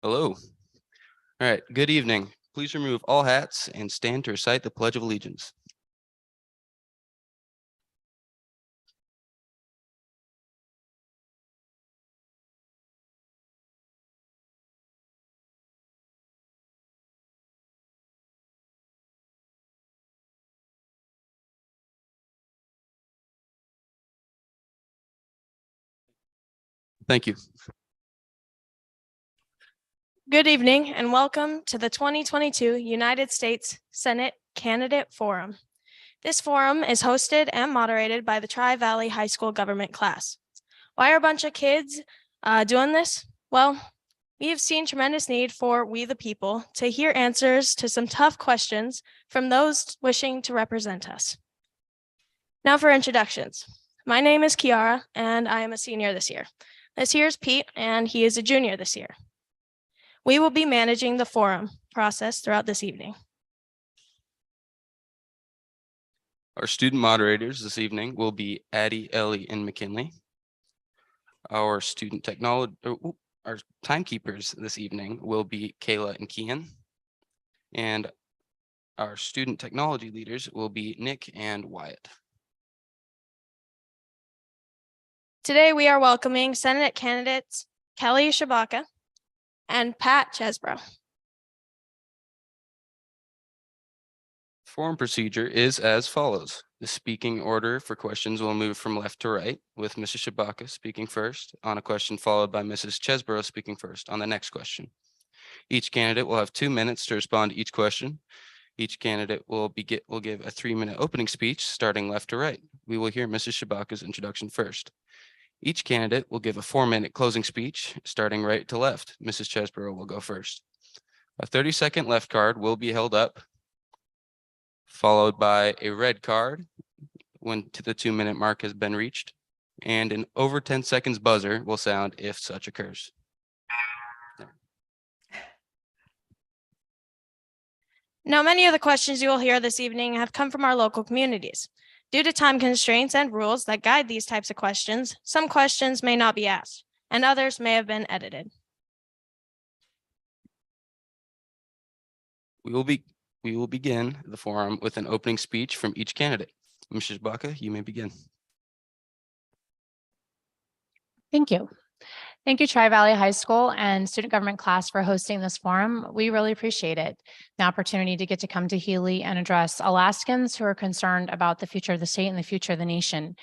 Hello. All right, good evening. Please remove all hats and stand to recite the Pledge of Allegiance. Thank you. Good evening and welcome to the 2022 United States Senate Candidate Forum. This forum is hosted and moderated by the Tri-Valley High School government class. Why are a bunch of kids doing this? Well, we have seen tremendous need for we the people to hear answers to some tough questions from those wishing to represent us. Now for introductions. My name is Kiara and I am a senior this year. This here is Pete and he is a junior this year. We will be managing the forum process throughout this evening. Our student moderators this evening will be Addie, Ellie, and McKinley. Our student technology, our timekeepers this evening will be Kayla and Kian. And our student technology leaders will be Nick and Wyatt. Today, we are welcoming Senate candidates Kelly Shabaka and Pat Chesbrough. Forum procedure is as follows. The speaking order for questions will move from left to right, with Mrs. Shabaka speaking first on a question, followed by Mrs. Chesbrough speaking first on the next question. Each candidate will have 2 minutes to respond to each question. Each candidate will give a 3-minute opening speech starting left to right. We will hear Mrs. Shabaka's introduction first. Each candidate will give a 4-minute closing speech starting right to left. Mrs. Chesbrough will go first. A 30-second left card will be held up, followed by a red card when the 2-minute mark has been reached, and an over 10 seconds buzzer will sound if such occurs. Now, many of the questions you will hear this evening have come from our local communities. Due to time constraints and rules that guide these types of questions, some questions may not be asked, and others may have been edited. We will begin the forum with an opening speech from each candidate. Mrs. Shabaka, you may begin. Thank you. Thank you, Tri-Valley High School and student government class for hosting this forum. We really appreciate it. The opportunity to get to come to Healy and address Alaskans who are concerned about the future of the state and the future of the nation.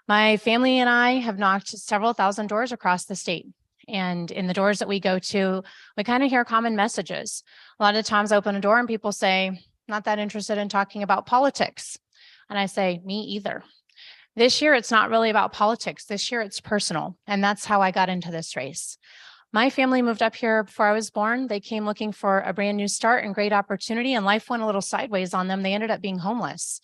My family and I have knocked several thousand doors across the state. And in the doors that we go to, we kind of hear common messages. A lot of times I open a door and people say, not that interested in talking about politics. And I say, me either. This year, it's not really about politics. This year, it's personal. And that's how I got into this race. My family moved up here before I was born. They came looking for a brand new start and great opportunity, and life went a little sideways on them. They ended up being homeless.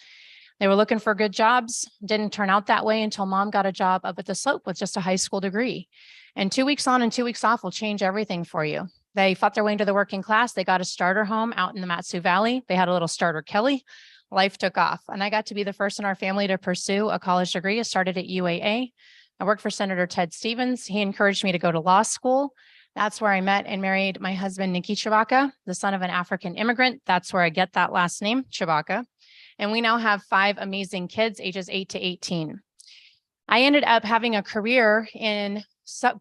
They were looking for good jobs. Didn't turn out that way until mom got a job up at the slope with just a high school degree. And 2 weeks on and 2 weeks off will change everything for you. They fought their way into the working class. They got a starter home out in the Mat-Su Valley. They had a little starter Kelly. Life took off, and I got to be the first in our family to pursue a college degree. I started at UAA. I worked for Senator Ted Stevens. He encouraged me to go to law school. That's where I met and married my husband, Nikki Shabaka, the son of an African immigrant. That's where I get that last name, Shabaka. And we now have 5 amazing kids, ages 8 to 18. I ended up having a career in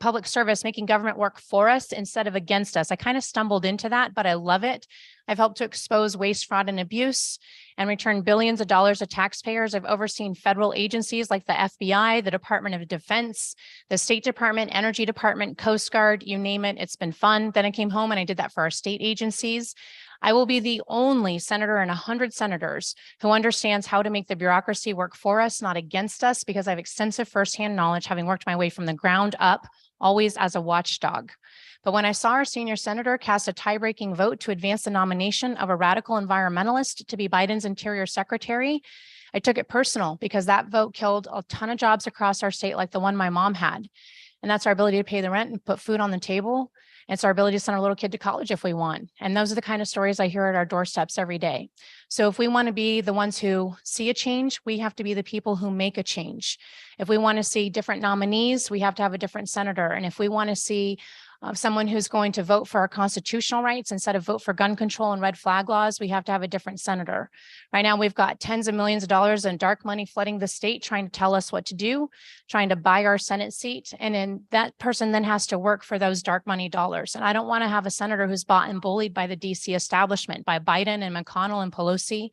public service, making government work for us instead of against us. I kind of stumbled into that, but I love it. I've helped to expose waste, fraud, and abuse and return billions of dollars to taxpayers. I've overseen federal agencies like the FBI, the Department of Defense, the State Department, Energy Department, Coast Guard, you name it. It's been fun. Then I came home and I did that for our state agencies. I will be the only senator in 100 senators who understands how to make the bureaucracy work for us, not against us, because I have extensive firsthand knowledge, having worked my way from the ground up, always as a watchdog. But when I saw our senior senator cast a tie-breaking vote to advance the nomination of a radical environmentalist to be Biden's Interior Secretary, I took it personal because that vote killed a ton of jobs across our state like the one my mom had. And that's our ability to pay the rent and put food on the table. It's our ability to send our little kid to college if we want. And those are the kind of stories I hear at our doorsteps every day. So if we want to be the ones who see a change, we have to be the people who make a change. If we want to see different nominees, we have to have a different senator. And if we want to see someone who's going to vote for our constitutional rights instead of vote for gun control and red flag laws, we have to have a different senator. Right now, we've got tens of millions of dollars in dark money flooding the state, trying to tell us what to do, trying to buy our Senate seat. And then that person then has to work for those dark money dollars. And I don't want to have a senator who's bought and bullied by the DC establishment, by Biden and McConnell and Pelosi.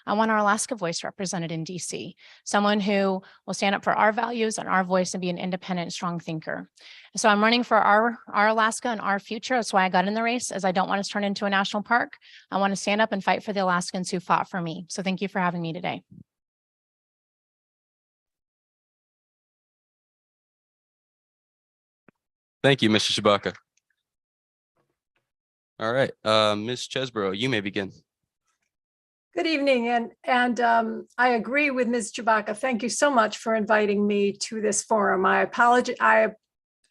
I want our Alaska voice represented in DC, someone who will stand up for our values and our voice and be an independent, strong thinker. So I'm running for our Alaska and our future. That's why I got in the race, as I don't want us to turn into a national park. I want to stand up and fight for the Alaskans who fought for me. So thank you for having me today. Thank you, Mr. Shabaka. All right, Ms. Chesborough, you may begin. Good evening, and I agree with Ms. Chewbacca. Thank you so much for inviting me to this forum. I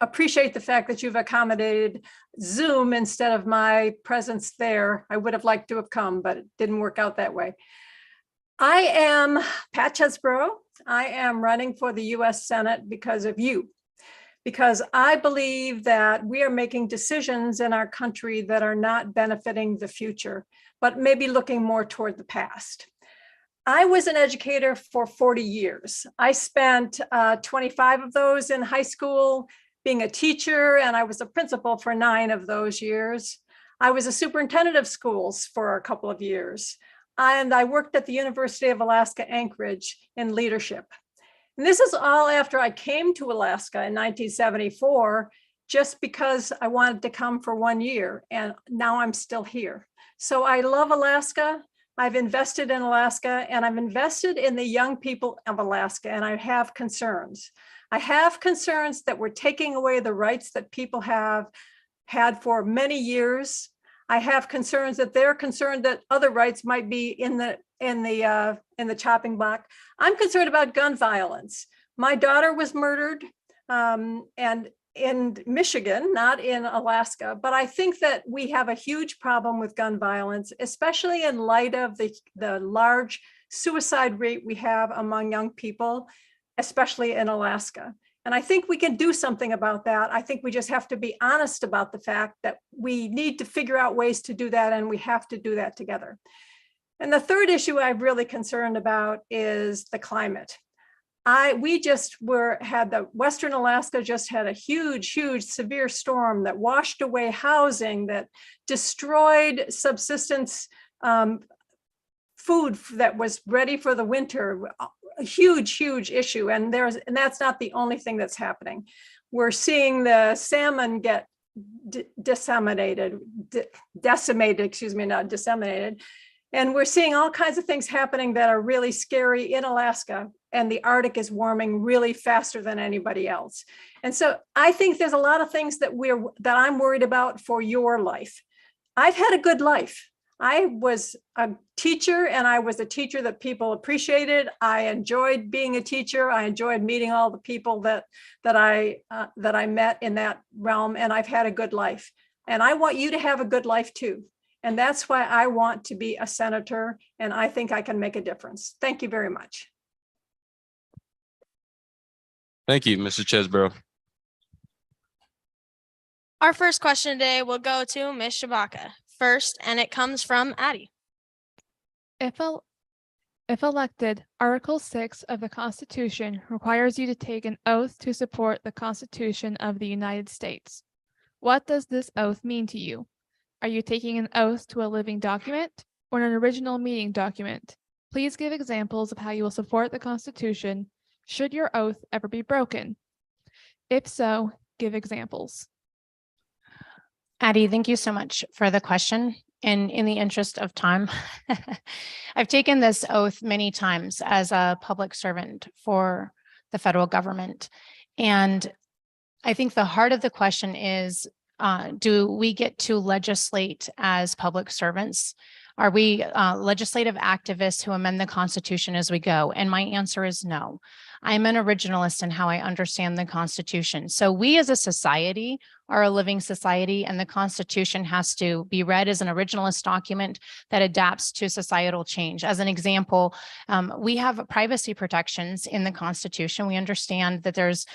appreciate the fact that you've accommodated Zoom instead of my presence there. I would have liked to have come, but it didn't work out that way. I am Pat Chesborough. I am running for the US Senate because of you, because I believe that we are making decisions in our country that are not benefiting the future, but maybe looking more toward the past. I was an educator for 40 years. I spent 25 of those in high school being a teacher, and I was a principal for 9 of those years. I was a superintendent of schools for a couple of years, and I worked at the University of Alaska Anchorage in leadership. And this is all after I came to Alaska in 1974, just because I wanted to come for 1 year, and now I'm still here. So I love Alaska. I've invested in Alaska, and I've invested in the young people of Alaska, and I have concerns. I have concerns that we're taking away the rights that people have had for many years. I have concerns that they're concerned that other rights might be in the chopping block. I'm concerned about gun violence. My daughter was murdered, and in Michigan, not in Alaska, but I think that we have a huge problem with gun violence, especially in light of the large suicide rate we have among young people, especially in Alaska. And I think we can do something about that. I think we just have to be honest about the fact that we need to figure out ways to do that, and we have to do that together. And the third issue I'm really concerned about is the climate. Western Alaska just had a huge, severe storm that washed away housing, that destroyed subsistence food that was ready for the winter. A huge issue. And that's not the only thing that's happening. We're seeing the salmon get decimated, not disseminated. And we're seeing all kinds of things happening that are really scary in Alaska, and the Arctic is warming really faster than anybody else. And so I think there's a lot of things that I'm worried about for your life. I've had a good life. I was a teacher, and I was a teacher that people appreciated. I enjoyed being a teacher. I enjoyed meeting all the people that I met in that realm, and I've had a good life. And I want you to have a good life too. And that's why I want to be a senator, and I think I can make a difference. Thank you very much. Thank you, Mrs. Chesborough. Our first question today will go to Ms. Shabaka first, and it comes from Addie. If elected, Article 6 of the Constitution requires you to take an oath to support the Constitution of the United States. What does this oath mean to you? Are you taking an oath to a living document or an original meeting document? Please give examples of how you will support the Constitution should your oath ever be broken. If so, give examples. Addie, thank you so much for the question. And in the interest of time, I've taken this oath many times as a public servant for the federal government. And I think the heart of the question is, do we get to legislate as public servants? Are we legislative activists who amend the Constitution as we go? And my answer is no. I'm an originalist in how I understand the Constitution. So we as a society are a living society, and the Constitution has to be read as an originalist document that adapts to societal change. As an example, we have privacy protections in the Constitution. We understand that there's,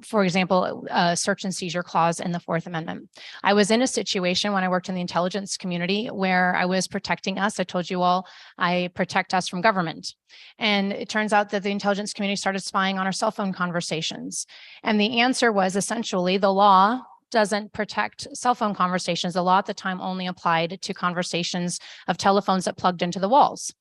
for example, a search and seizure clause in the Fourth Amendment. I was in a situation when I worked in the intelligence community where I was protecting us. I told you all I protect us from government. And it turns out that the intelligence community started spying on our cell phone conversations. And the answer was essentially the law doesn't protect cell phone conversations. The law at the time only applied to conversations of telephones that plugged into the walls.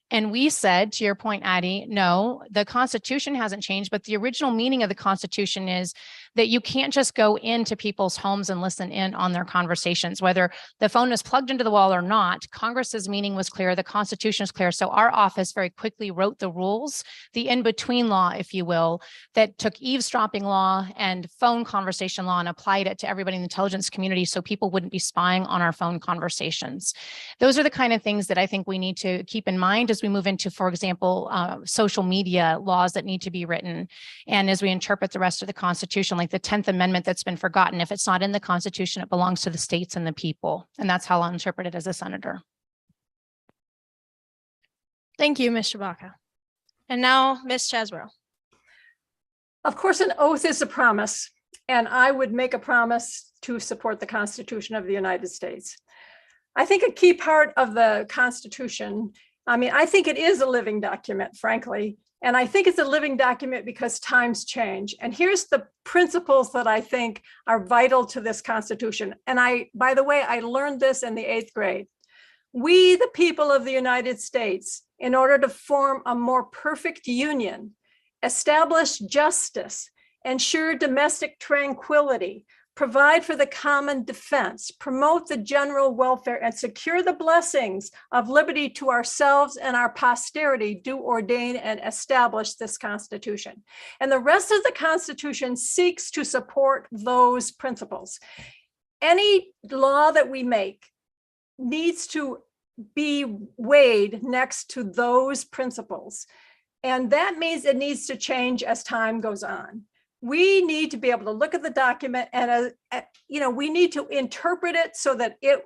And we said, to your point, Addie, no, the Constitution hasn't changed, but the original meaning of the Constitution is that you can't just go into people's homes and listen in on their conversations, whether the phone is plugged into the wall or not. Congress's meaning was clear, the Constitution is clear. So our office very quickly wrote the rules, the in-between law, if you will, that took eavesdropping law and phone conversation law and applied it to everybody in the intelligence community so people wouldn't be spying on our phone conversations. Those are the kind of things that I think we need to keep in mind as we move into, for example, social media laws that need to be written. And as we interpret the rest of the Constitution, like the 10th Amendment that's been forgotten, if it's not in the Constitution, it belongs to the states and the people. And that's how I'll interpret it as a senator. Thank you, Ms. Shabaka. And now, Ms. Chesbro. Of course, an oath is a promise, and I would make a promise to support the Constitution of the United States. I think a key part of the Constitution, I think it is a living document, frankly, and I think it's a living document because times change. And here's the principles that I think are vital to this Constitution. And by the way, I learned this in the 8th grade. We, the people of the United States, in order to form a more perfect union, establish justice, ensure domestic tranquility, provide for the common defense, promote the general welfare, and secure the blessings of liberty to ourselves and our posterity, do ordain and establish this Constitution. And the rest of the Constitution seeks to support those principles. Any law that we make needs to be weighed next to those principles. And that means it needs to change as time goes on. We need to be able to look at the document and, we need to interpret it so that it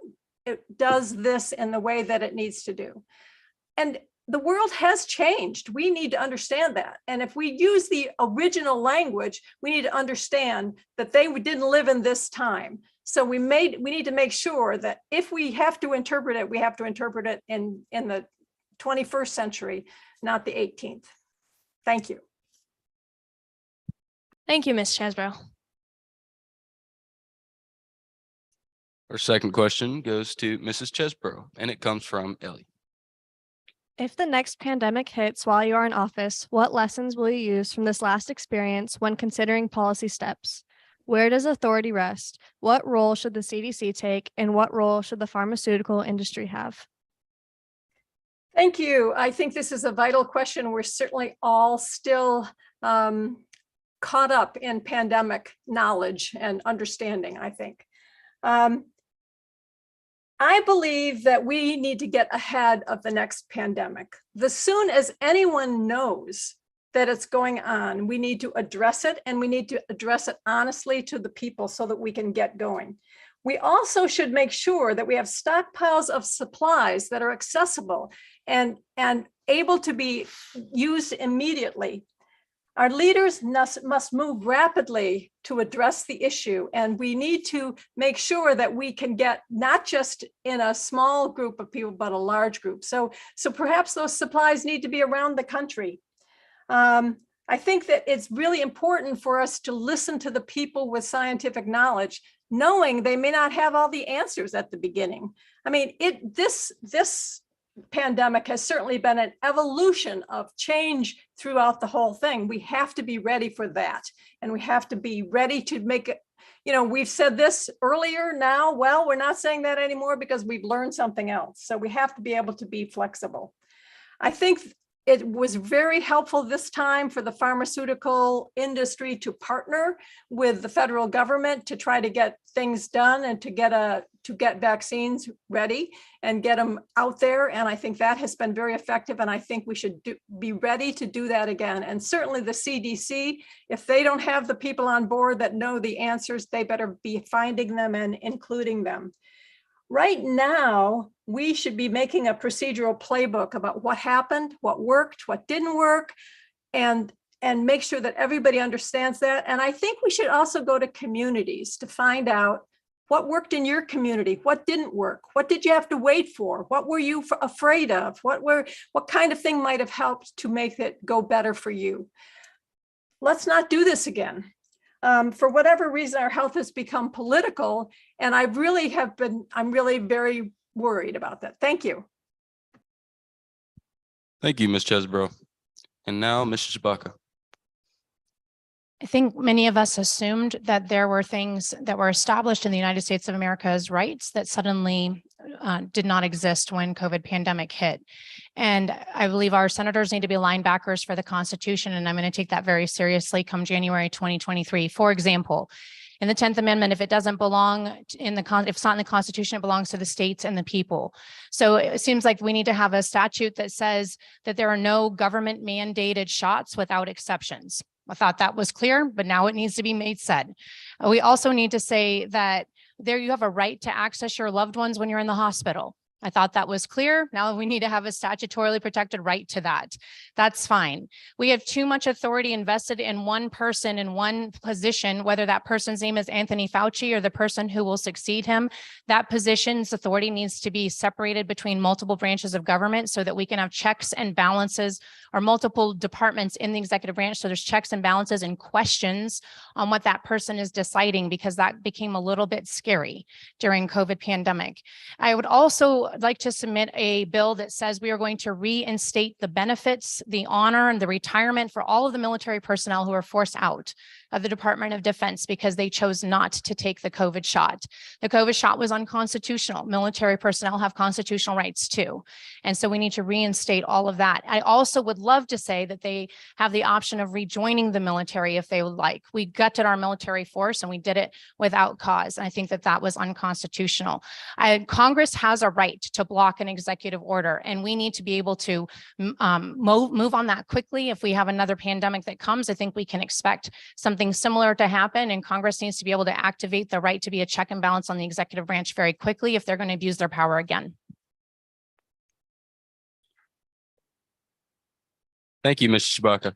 does this in the way that it needs to do. And the world has changed. We need to understand that. And if we use the original language, we need to understand that they didn't live in this time. So we need to make sure that if we have to interpret it, we have to interpret it in the 21st century, not the 18th. Thank you. Thank you, Ms. Chesbro. Our second question goes to Mrs. Chesbro, and it comes from Ellie. If the next pandemic hits while you are in office, what lessons will you use from this last experience when considering policy steps? Where does authority rest? What role should the CDC take, and what role should the pharmaceutical industry have? Thank you. I think this is a vital question. We're certainly all still caught up in pandemic knowledge and understanding, I think. I believe that we need to get ahead of the next pandemic. As soon as anyone knows that it's going on, we need to address it, and we need to address it honestly to the people so that we can get going. We also should make sure that we have stockpiles of supplies that are accessible and able to be used immediately. Our leaders must move rapidly to address the issue, and we need to make sure that we can get not just in a small group of people, but a large group. So perhaps those supplies need to be around the country. I think that it's really important for us to listen to the people with scientific knowledge, knowing they may not have all the answers at the beginning. This pandemic has certainly been an evolution of change throughout the whole thing. We have to be ready for that. And we have to be ready to make it, we've said this earlier now, well, we're not saying that anymore because we've learned something else. So we have to be able to be flexible. I think it was very helpful this time for the pharmaceutical industry to partner with the federal government to try to get things done and to get vaccines ready and get them out there. And I think that has been very effective. And I think we should be ready to do that again. And certainly the CDC, if they don't have the people on board that know the answers, they better be finding them and including them. Right now, we should be making a procedural playbook about what happened, what worked, what didn't work, and make sure that everybody understands that. And I think we should also go to communities to find out what worked in your community, what didn't work, what did you have to wait for, what were you afraid of, what kind of thing might have helped to make it go better for you. Let's not do this again. For whatever reason, our health has become political, and I'm really very worried about that. Thank you. Thank you, Ms. Chesbro. And now, Mrs. Shabaka. I think many of us assumed that there were things that were established in the United States of America as rights that suddenly did not exist when COVID pandemic hit. And I believe our senators need to be linebackers for the Constitution, and I'm going to take that very seriously come January 2023. For example, in the 10th Amendment, if it doesn't belong if it's not in the Constitution, it belongs to the states and the people. So it seems like we need to have a statute that says that there are no government mandated shots without exceptions. I thought that was clear, but now it needs to be made said. We also need to say that there you have a right to access your loved ones when you're in the hospital. I thought that was clear. Now we need to have a statutorily protected right to that. That's fine. We have too much authority invested in one person in one position, whether that person's name is Anthony Fauci or the person who will succeed him. That position's authority needs to be separated between multiple branches of government so that we can have checks and balances, or multiple departments in the executive branch. So there's checks and balances and questions on what that person is deciding, because that became a little bit scary during COVID pandemic. I would also like to submit a bill that says we are going to reinstate the benefits, the honor, and the retirement for all of the military personnel who are forced out of the Department of Defense because they chose not to take the COVID shot. The COVID shot was unconstitutional. Military personnel have constitutional rights too. And so we need to reinstate all of that. I also would love to say that they have the option of rejoining the military if they would like. We gutted our military force and we did it without cause. And I think that that was unconstitutional. Congress has a right to block an executive order, and we need to be able to move on that quickly. If we have another pandemic that comes, I think we can expect something similar to happen, and Congress needs to be able to activate the right to be a check and balance on the executive branch very quickly if they're going to abuse their power again. Thank you, Mrs. Shabaka.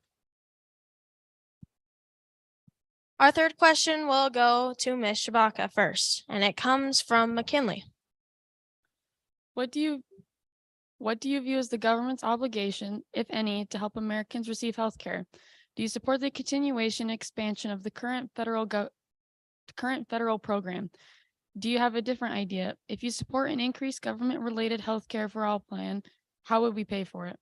Our third question will go to Ms. Shabaka first, and it comes from McKinley. What do you view as the government's obligation, if any, to help Americans receive health care? Do you support the continuation and expansion of the current federal program? Do you have a different idea? If you support an increased government-related health care for all plan, how would we pay for it?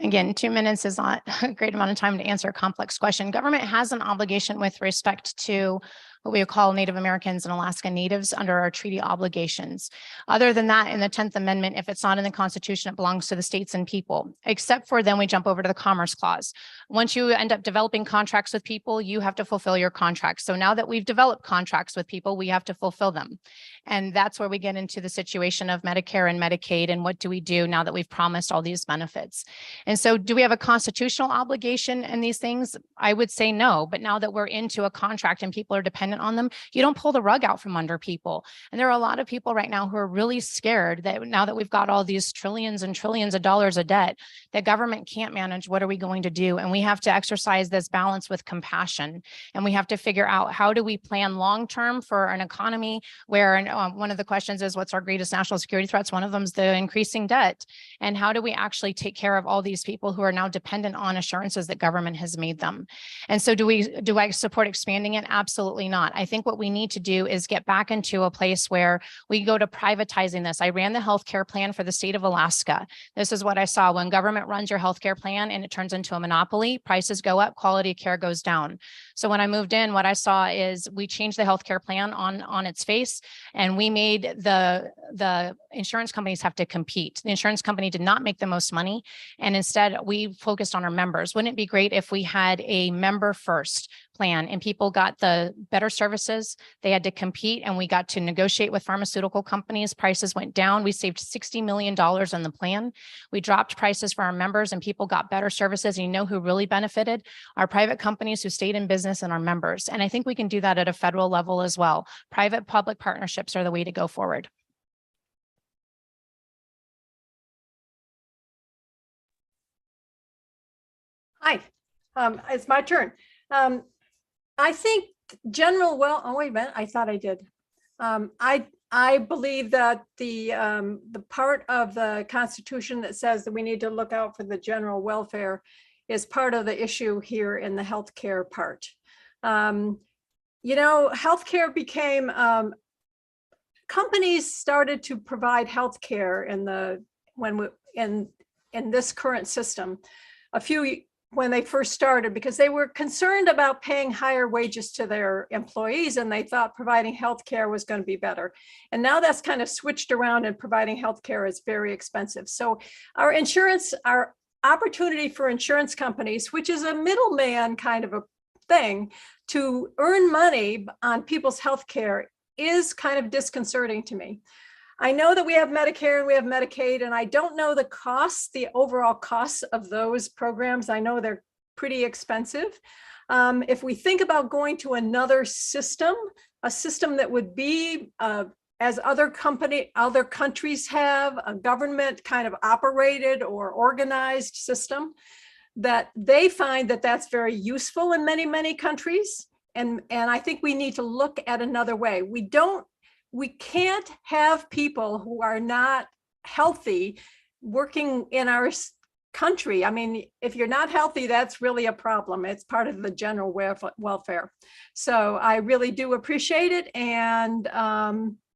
Again, 2 minutes is not a great amount of time to answer a complex question. Government has an obligation with respect to what we call Native Americans and Alaska Natives under our treaty obligations. Other than that, in the 10th Amendment, if it's not in the Constitution, it belongs to the states and people, except for then we jump over to the Commerce Clause. Once you end up developing contracts with people, you have to fulfill your contracts. So now that we've developed contracts with people, we have to fulfill them. And that's where we get into the situation of Medicare and Medicaid, and what do we do now that we've promised all these benefits? And so do we have a constitutional obligation in these things? I would say no, but now that we're into a contract and people are dependent on them, you don't pull the rug out from under people. And there are a lot of people right now who are really scared that now that we've got all these trillions and trillions of dollars of debt that government can't manage, what are we going to do? And we have to exercise this balance with compassion. And we have to figure out, how do we plan long-term for an economy where one of the questions is, what's our greatest national security threats? One of them is the increasing debt. And how do we actually take care of all these people who are now dependent on assurances that government has made them? And so do I support expanding it? Absolutely not. not. I think what we need to do is get back into a place where we go to privatizing this. I ran the healthcare plan for the state of Alaska. This is what I saw. When government runs your healthcare plan and it turns into a monopoly, prices go up, quality of care goes down. So when I moved in, what I saw is we changed the healthcare plan on its face, and we made the insurance companies have to compete. The insurance company did not make the most money, and instead we focused on our members. Wouldn't it be great if we had a member first plan and people got the better services? They had to compete, and we got to negotiate with pharmaceutical companies. Prices went down. We saved $60 million on the plan. We dropped prices for our members and people got better services. And you know who really benefited? Our private companies who stayed in business and our members. And I think we can do that at a federal level as well. Private public partnerships are the way to go forward. Hi, it's my turn. I think oh, wait a minute, I thought I did. I believe that the part of the Constitution that says that we need to look out for the general welfare is part of the issue here in the healthcare part. You know, healthcare became, companies started to provide healthcare in this current system when they first started, because they were concerned about paying higher wages to their employees, and they thought providing healthcare was going to be better. And now that's kind of switched around, and providing healthcare is very expensive. So our opportunity for insurance companies, which is a middleman kind of a thing, to earn money on people's healthcare is kind of disconcerting to me. I know that we have Medicare and we have Medicaid, and I don't know the overall costs of those programs. I know they're pretty expensive. If we think about going to another system, a system that would be as other countries have, a government kind of operated or organized system, that they find that that's very useful in many, many countries. And I think we need to look at another way. We can't have people who are not healthy working in our country. I mean, if you're not healthy, that's really a problem. It's part of the general welfare. So I really do appreciate it. And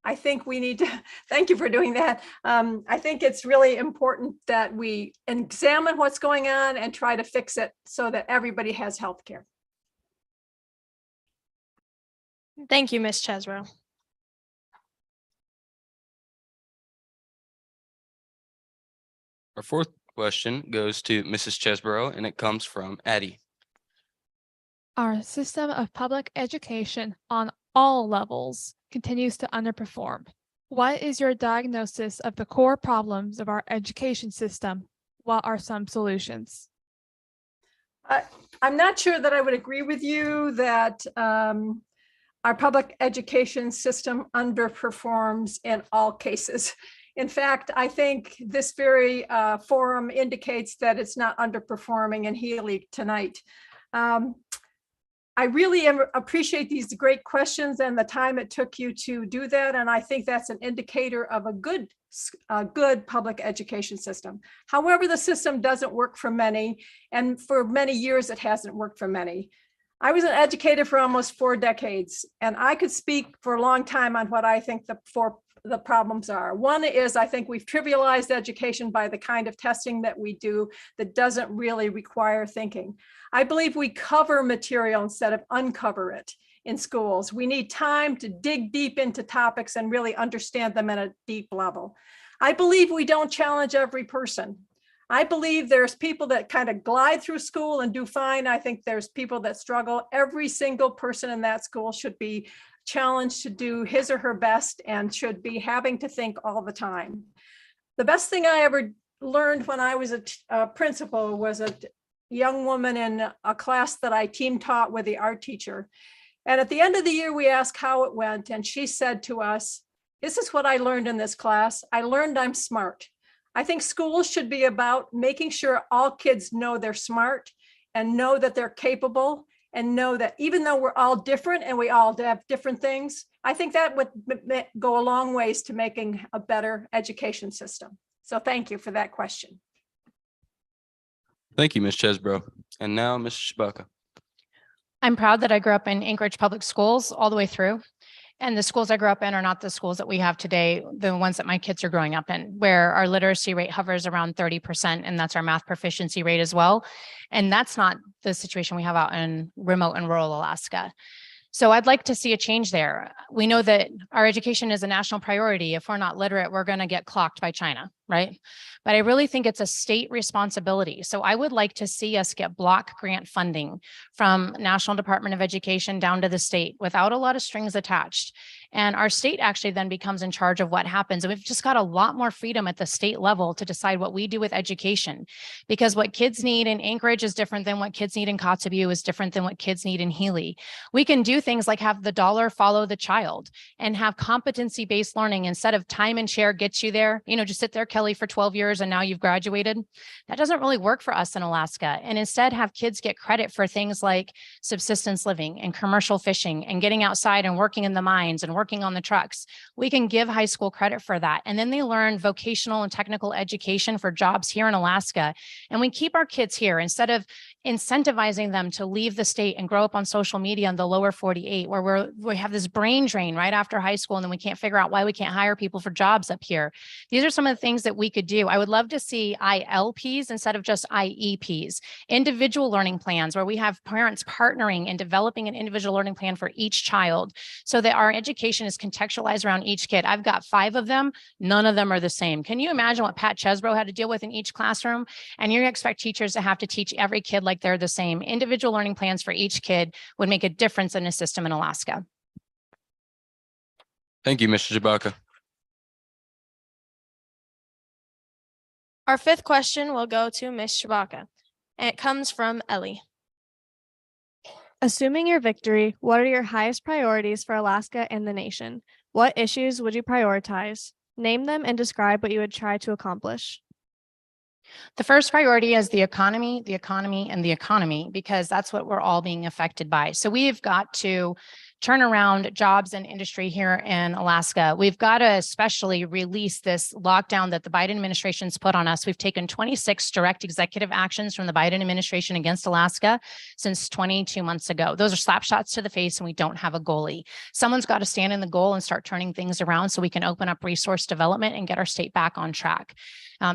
I think we need to, thank you for doing that. I think it's really important that we examine what's going on and try to fix it so that everybody has health care. Thank you, Ms. Chesbrough. Our fourth question goes to Mrs. Chesbrough, and it comes from Addie. Our system of public education on all levels continues to underperform. What is your diagnosis of the core problems of our education system? What are some solutions? I'm not sure that I would agree with you that our public education system underperforms in all cases. In fact, I think this very forum indicates that it's not underperforming in Healy tonight. I really appreciate these great questions and the time it took you to do that. And I think that's an indicator of a good public education system. However, the system doesn't work for many, and for many years it hasn't worked for many. I was an educator for almost 4 decades, and I could speak for a long time on what I think the problems are. One is, I think we've trivialized education by the kind of testing that we do that doesn't really require thinking. I believe we cover material instead of uncover it in schools. We need time to dig deep into topics and really understand them at a deep level. I believe we don't challenge every person. I believe there's people that kind of glide through school and do fine. I think there's people that struggle. Every single person in that school should be challenged to do his or her best and should be having to think all the time. The best thing I ever learned when I was a principal was a young woman in a class that I team taught with the art teacher. And at the end of the year, we asked how it went. And she said to us, "This is what I learned in this class. I learned I'm smart." I think schools should be about making sure all kids know they're smart and know that they're capable and know that even though we're all different and we all have different things, I think that would go a long ways to making a better education system. So thank you for that question. Thank you, Ms. Chesbrough. And now, Mrs. Shabaka. I'm proud that I grew up in Anchorage Public Schools all the way through. And the schools I grew up in are not the schools that we have today, the ones that my kids are growing up in, where our literacy rate hovers around 30%, and that's our math proficiency rate as well. And that's not the situation we have out in remote and rural Alaska. So I'd like to see a change there. We know that our education is a national priority. If we're not literate, we're going to get clocked by China, right? But I really think it's a state responsibility. So I would like to see us get block grant funding from National Department of Education down to the state without a lot of strings attached. And our state actually then becomes in charge of what happens. And we've just got a lot more freedom at the state level to decide what we do with education, because what kids need in Anchorage is different than what kids need in Kotzebue, is different than what kids need in Healy. We can do things like have the dollar follow the child and have competency-based learning instead of time and share gets you there. Just sit there, Kelly, for 12 years and now you've graduated. That doesn't really work for us in Alaska. And instead have kids get credit for things like subsistence living and commercial fishing and getting outside and working in the mines and working on the trucks. We can give high school credit for that. And then they learn vocational and technical education for jobs here in Alaska. And we keep our kids here instead of incentivizing them to leave the state and grow up on social media in the lower 48, where we have this brain drain right after high school, and then we can't figure out why we can't hire people for jobs up here. These are some of the things that we could do. I would love to see ILPs instead of just IEPs, individual learning plans, where we have parents partnering and developing an individual learning plan for each child so that our education is contextualized around each kid. I've got 5 of them. None of them are the same. Can you imagine what Pat Chesbrough had to deal with in each classroom? And you expect teachers to have to teach every kid like they're the same. Individual learning plans for each kid would make a difference in a system in Alaska. Thank you, Mr. Jabaka. Our 5th question will go to Ms. Shabaka, and it comes from Ellie. Assuming your victory, what are your highest priorities for Alaska and the nation? What issues would you prioritize? Name them and describe what you would try to accomplish. The first priority is the economy, and the economy, because that's what we're all being affected by. So we've got to turn around jobs and industry here in Alaska. We've got to especially release this lockdown that the Biden administration's put on us. We've taken 26 direct executive actions from the Biden administration against Alaska since 22 months ago. Those are slap shots to the face, and we don't have a goalie. Someone's got to stand in the goal and start turning things around so we can open up resource development and get our state back on track.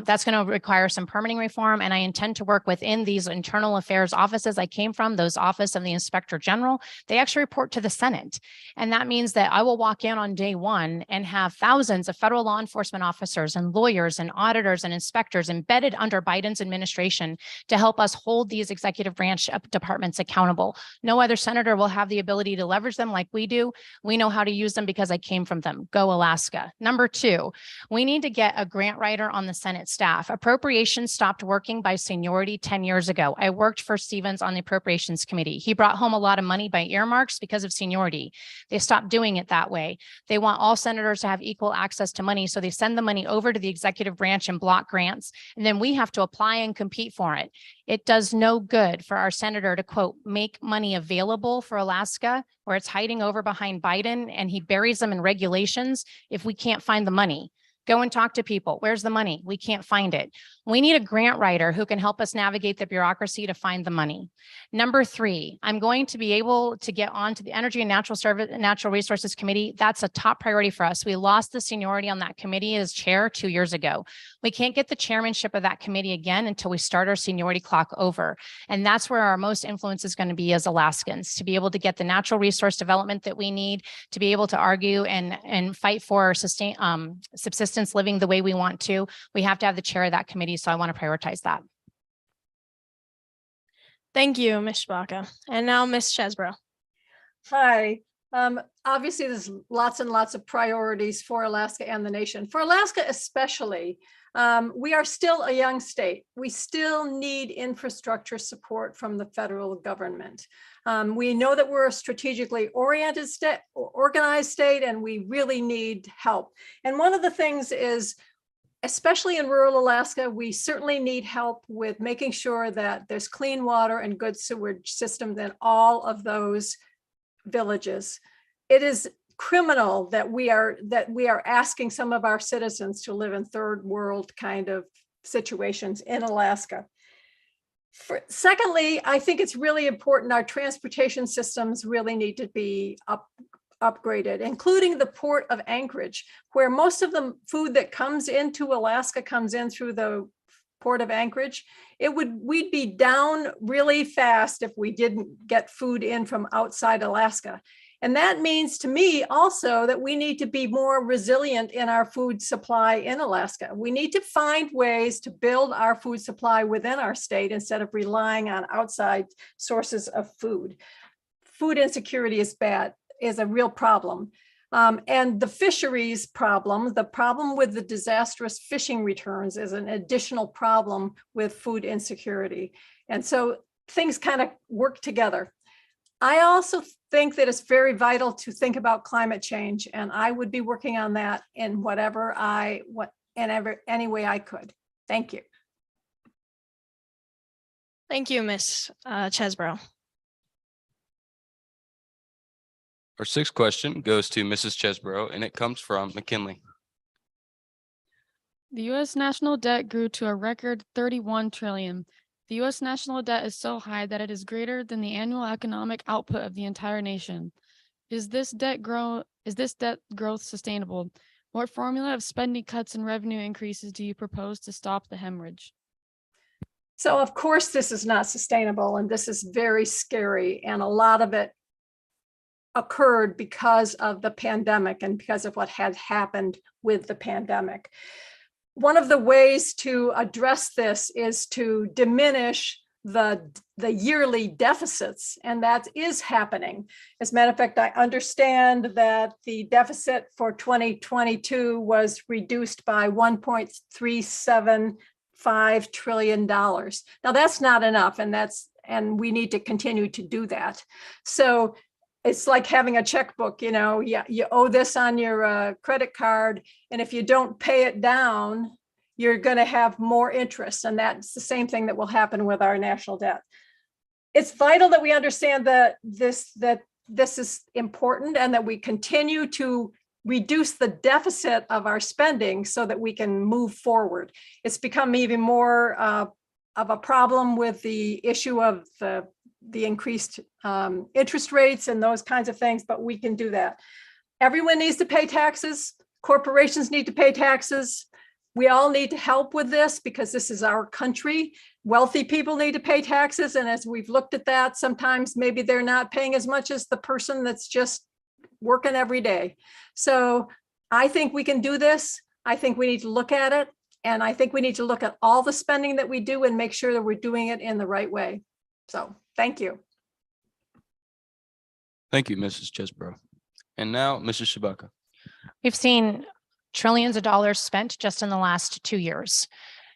That's going to require some permitting reform, and I intend to work within these internal affairs offices I came from, those office of the Inspector General. They actually report to the Senate. And that means that I will walk in on day one and have thousands of federal law enforcement officers and lawyers and auditors and inspectors embedded under Biden's administration to help us hold these executive branch departments accountable. No other senator will have the ability to leverage them like we do. We know how to use them because I came from them. Go Alaska. Number 2, we need to get a grant writer on the Senate staff. Appropriations stopped working by seniority 10 years ago. I worked for Stevens on the Appropriations Committee. He brought home a lot of money by earmarks because of seniority. They stopped doing it that way. They want all senators to have equal access to money, so they send the money over to the executive branch and block grants, and then we have to apply and compete for it. It does no good for our senator to, quote, make money available for Alaska where it's hiding over behind Biden and he buries them in regulations if we can't find the money. Go and talk to people. Where's the money? We can't find it. We need a grant writer who can help us navigate the bureaucracy to find the money. Number 3, I'm going to be able to get onto the Energy and Natural Resources Committee. That's a top priority for us. We lost the seniority on that committee as chair 2 years ago. We can't get the chairmanship of that committee again until we start our seniority clock over. And that's where our most influence is going to be as Alaskans, to be able to get the natural resource development that we need, to be able to argue and fight for subsistence living the way we want to. We have to have the chair of that committee, so I want to prioritize that. Thank you, Ms. Shabaka. And now Ms. Chesbrough. Hi. Obviously, there's lots and lots of priorities for Alaska and the nation. For Alaska especially, we are still a young state. We still need infrastructure support from the federal government. We know that we're a strategically oriented state, organized state, and we really need help. And one of the things is, especially in rural Alaska, we certainly need help with making sure that there's clean water and good sewage systems in all of those villages. It is criminal that we are asking some of our citizens to live in third world kind of situations in Alaska. Secondly, I think it's really important our transportation systems really need to be upgraded, including the port of Anchorage, where most of the food that comes into Alaska comes in through the port of Anchorage. We'd be down really fast if we didn't get food in from outside Alaska. And that means to me also that we need to be more resilient in our food supply in Alaska. We need to find ways to build our food supply within our state instead of relying on outside sources of food. Food insecurity is a real problem. And the fisheries problem, the problem with the disastrous fishing returns is an additional problem with food insecurity. And so things kind of work together. I also think that it's very vital to think about climate change, and I would be working on that in any way I could. Thank you. Thank you, Ms. Chesbro. Our sixth question goes to Mrs. Chesbro, and it comes from McKinley. The U.S. national debt grew to a record 31 trillion. The U.S. national debt is so high that it is greater than the annual economic output of the entire nation. Is this debt growth sustainable? What formula of spending cuts and revenue increases do you propose to stop the hemorrhage? So of course, this is not sustainable, and this is very scary. And a lot of it occurred because of the pandemic and because of what had happened with the pandemic. One of the ways to address this is to diminish the yearly deficits, and that is happening. As a matter of fact, I understand that the deficit for 2022 was reduced by $1.375 trillion. Now that's not enough, and we need to continue to do that. So it's like having a checkbook, you owe this on your credit card, and if you don't pay it down, you're going to have more interest. And that's the same thing that will happen with our national debt. It's vital that we understand that this is important and that we continue to reduce the deficit of our spending so that we can move forward. It's become even more of a problem with the issue of the increased interest rates and those kinds of things, but we can do that. Everyone needs to pay taxes. Corporations need to pay taxes. We all need to help with this because this is our country. Wealthy people need to pay taxes. And as we've looked at that, sometimes maybe they're not paying as much as the person that's just working every day. So I think we can do this. I think we need to look at it. And I think we need to look at all the spending that we do and make sure that we're doing it in the right way. So thank you. Thank you, Mrs. Chesbro. And now, Mrs. Shabaka. We've seen trillions of dollars spent just in the last 2 years.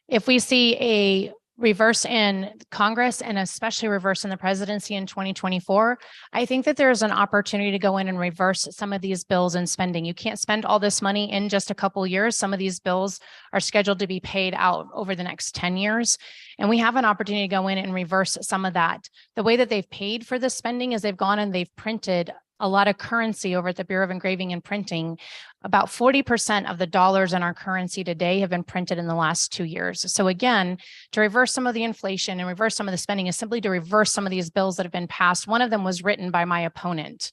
If we see a reverse in Congress and especially reverse in the presidency in 2024, I think that there's an opportunity to go in and reverse some of these bills and spending. You can't spend all this money in just a couple of years. Some of these bills are scheduled to be paid out over the next 10 years. And we have an opportunity to go in and reverse some of that. The way that they've paid for this spending is they've gone and they've printed a lot of currency over at the Bureau of Engraving and Printing. About 40% of the dollars in our currency today have been printed in the last 2 years. So again, to reverse some of the inflation and reverse some of the spending is simply to reverse some of these bills that have been passed. One of them was written by my opponent.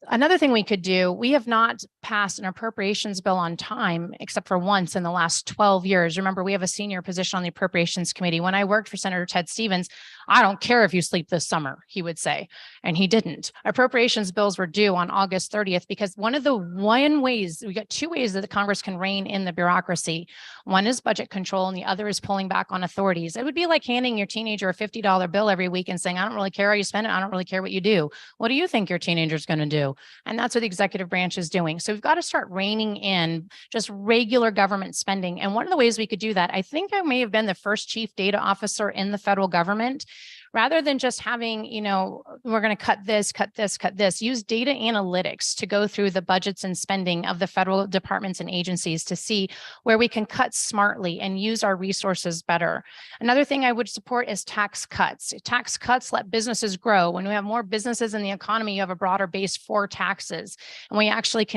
Another thing we could do, we have not passed an appropriations bill on time, except for once in the last 12 years. Remember, we have a senior position on the Appropriations Committee. When I worked for Senator Ted Stevens, I don't care if you sleep this summer, he would say, and he didn't. Appropriations bills were due on August 30th because we got two ways that the Congress can rein in the bureaucracy. One is budget control and the other is pulling back on authorities. It would be like handing your teenager a $50 bill every week and saying, I don't really care how you spend it. I don't really care what you do. What do you think your teenager is going to do? And that's what the executive branch is doing. So we've got to start reining in just regular government spending. And one of the ways we could do that, I think I may have been the first chief data officer in the federal government. rather than just having, we're going to cut this, cut this, cut this. Use data analytics to go through the budgets and spending of the federal departments and agencies to see where we can cut smartly and use our resources better. Another thing I would support is tax cuts. Tax cuts let businesses grow. When we have more businesses in the economy, you have a broader base for taxes. And we actually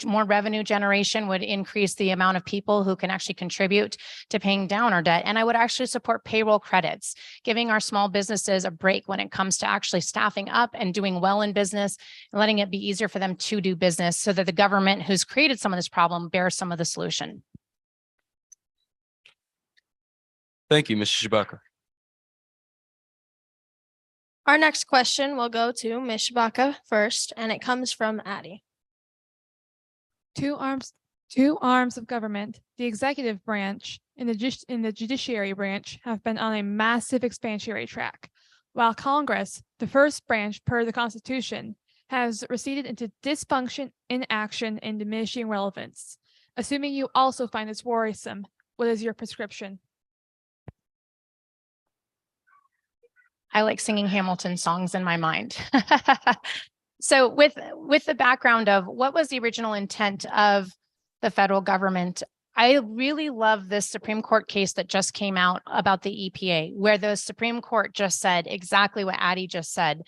more revenue generation would increase the amount of people who can actually contribute to paying down our debt. And I would actually support payroll credits, giving our small businesses a break when it comes to actually staffing up and doing well in business and letting it be easier for them to do business so that the government who's created some of this problem bears some of the solution. Thank you, Mrs. Shabaka. Our next question will go to Ms. Shabaka first, and it comes from Addie. Two arms of government, the executive branch and the judiciary branch, have been on a massive expansionary track, while Congress, the first branch per the Constitution, has receded into dysfunction, inaction, and diminishing relevance. Assuming you also find this worrisome, what is your prescription? I like singing Hamilton songs in my mind. So with the background of what was the original intent of the federal government, I really love this Supreme Court case that just came out about the EPA, where the Supreme Court just said exactly what Addie just said.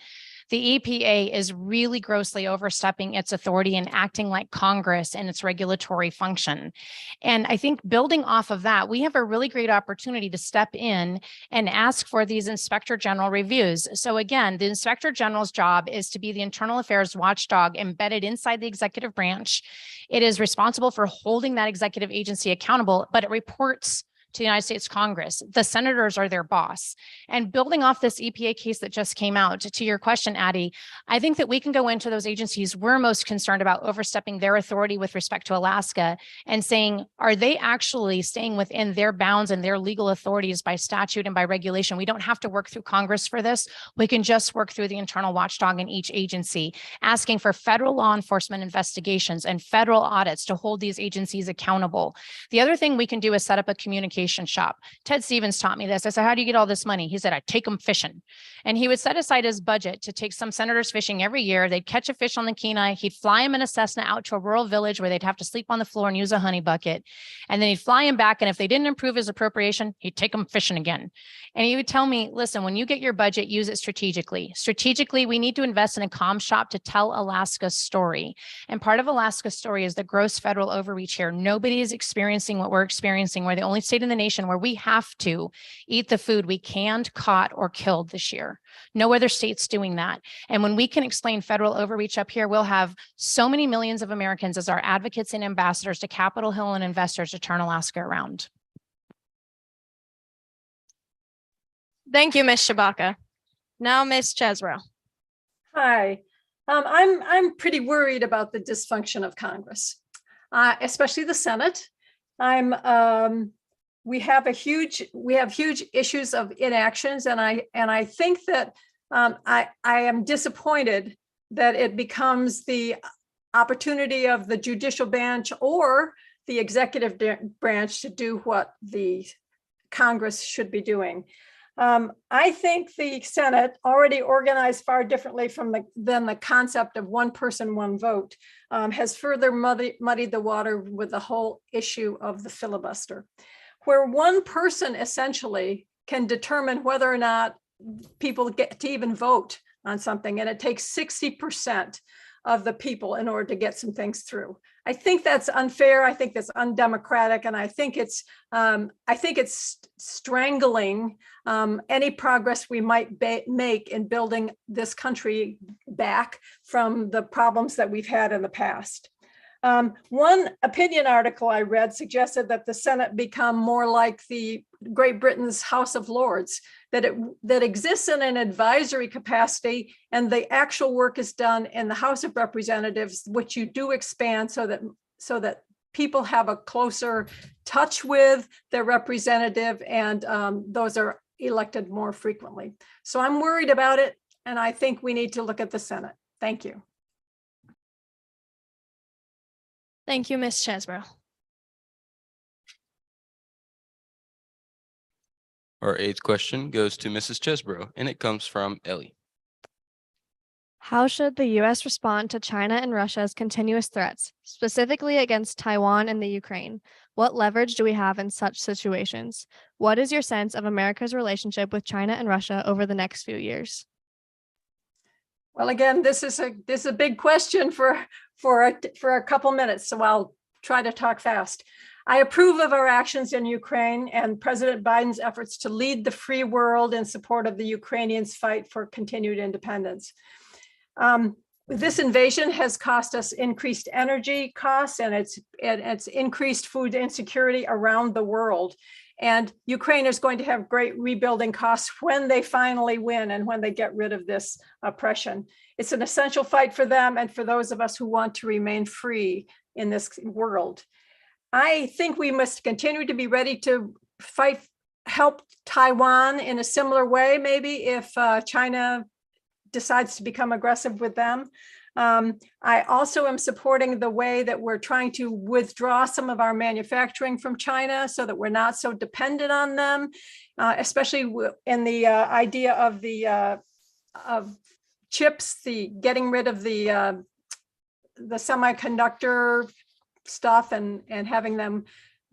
The EPA is really grossly overstepping its authority and acting like Congress in its regulatory function. And I think building off of that, we have a really great opportunity to step in and ask for these Inspector General reviews. So again, the Inspector General's job is to be the internal affairs watchdog embedded inside the executive branch. It is responsible for holding that executive agency accountable, but it reports to the United States Congress. The senators are their boss. And building off this EPA case that just came out, to your question, Addie, I think that we can go into those agencies we're most concerned about overstepping their authority with respect to Alaska and saying, are they actually staying within their bounds and their legal authorities by statute and by regulation? We don't have to work through Congress for this. We can just work through the internal watchdog in each agency, asking for federal law enforcement investigations and federal audits to hold these agencies accountable. The other thing we can do is set up a communication shop. Ted Stevens taught me this. I said, how do you get all this money? He said, I take them fishing. And he would set aside his budget to take some senators fishing every year. They'd catch a fish on the Kenai. He'd fly him in a Cessna out to a rural village where they'd have to sleep on the floor and use a honey bucket. And then he'd fly him back. And if they didn't improve his appropriation, he'd take them fishing again. And he would tell me, listen, when you get your budget, use it strategically. Strategically, we need to invest in a comm shop to tell Alaska's story. And part of Alaska's story is the gross federal overreach here. Nobody is experiencing what we're experiencing. We're the only state in the nation where we have to eat the food we canned, caught, or killed this year. No other state's doing that. And when we can explain federal overreach up here, we'll have so many millions of Americans as our advocates and ambassadors to Capitol Hill and investors to turn Alaska around. Thank you, Ms. Shabaka. Now, Ms. Chesbro. Hi, I'm pretty worried about the dysfunction of Congress, especially the Senate. We have huge issues of inactions, and I think that I am disappointed that it becomes the opportunity of the judicial branch or the executive branch to do what the Congress should be doing. I think the Senate, already organized far differently than the concept of one person, one vote, has further muddied the water with the whole issue of the filibuster, where one person essentially can determine whether or not people get to even vote on something. And it takes 60% of the people in order to get some things through. I think that's unfair. I think that's undemocratic. And I think it's strangling any progress we might make in building this country back from the problems that we've had in the past. One opinion article I read suggested that the Senate become more like the Great Britain's House of Lords, that exists in an advisory capacity, and the actual work is done in the House of Representatives, which you do expand so that people have a closer touch with their representative, and those are elected more frequently. So I'm worried about it, and I think we need to look at the Senate. Thank you. Thank you, Ms. Chesbro. Our eighth question goes to Mrs. Chesbro, and it comes from Ellie. How should the U.S. respond to China and Russia's continuous threats, specifically against Taiwan and the Ukraine? What leverage do we have in such situations? What is your sense of America's relationship with China and Russia over the next few years? Well, again, this is a big question for a couple minutes, so I'll try to talk fast. I approve of our actions in Ukraine and President Biden's efforts to lead the free world in support of the Ukrainians' fight for continued independence. This invasion has cost us increased energy costs, and it's increased food insecurity around the world. And Ukraine is going to have great rebuilding costs when they finally win and when they get rid of this oppression. It's an essential fight for them and for those of us who want to remain free in this world. I think we must continue to be ready to help Taiwan in a similar way, maybe if China decides to become aggressive with them. I also am supporting the way that we're trying to withdraw some of our manufacturing from China so that we're not so dependent on them, especially in the idea of chips, the getting rid of the semiconductor stuff and having them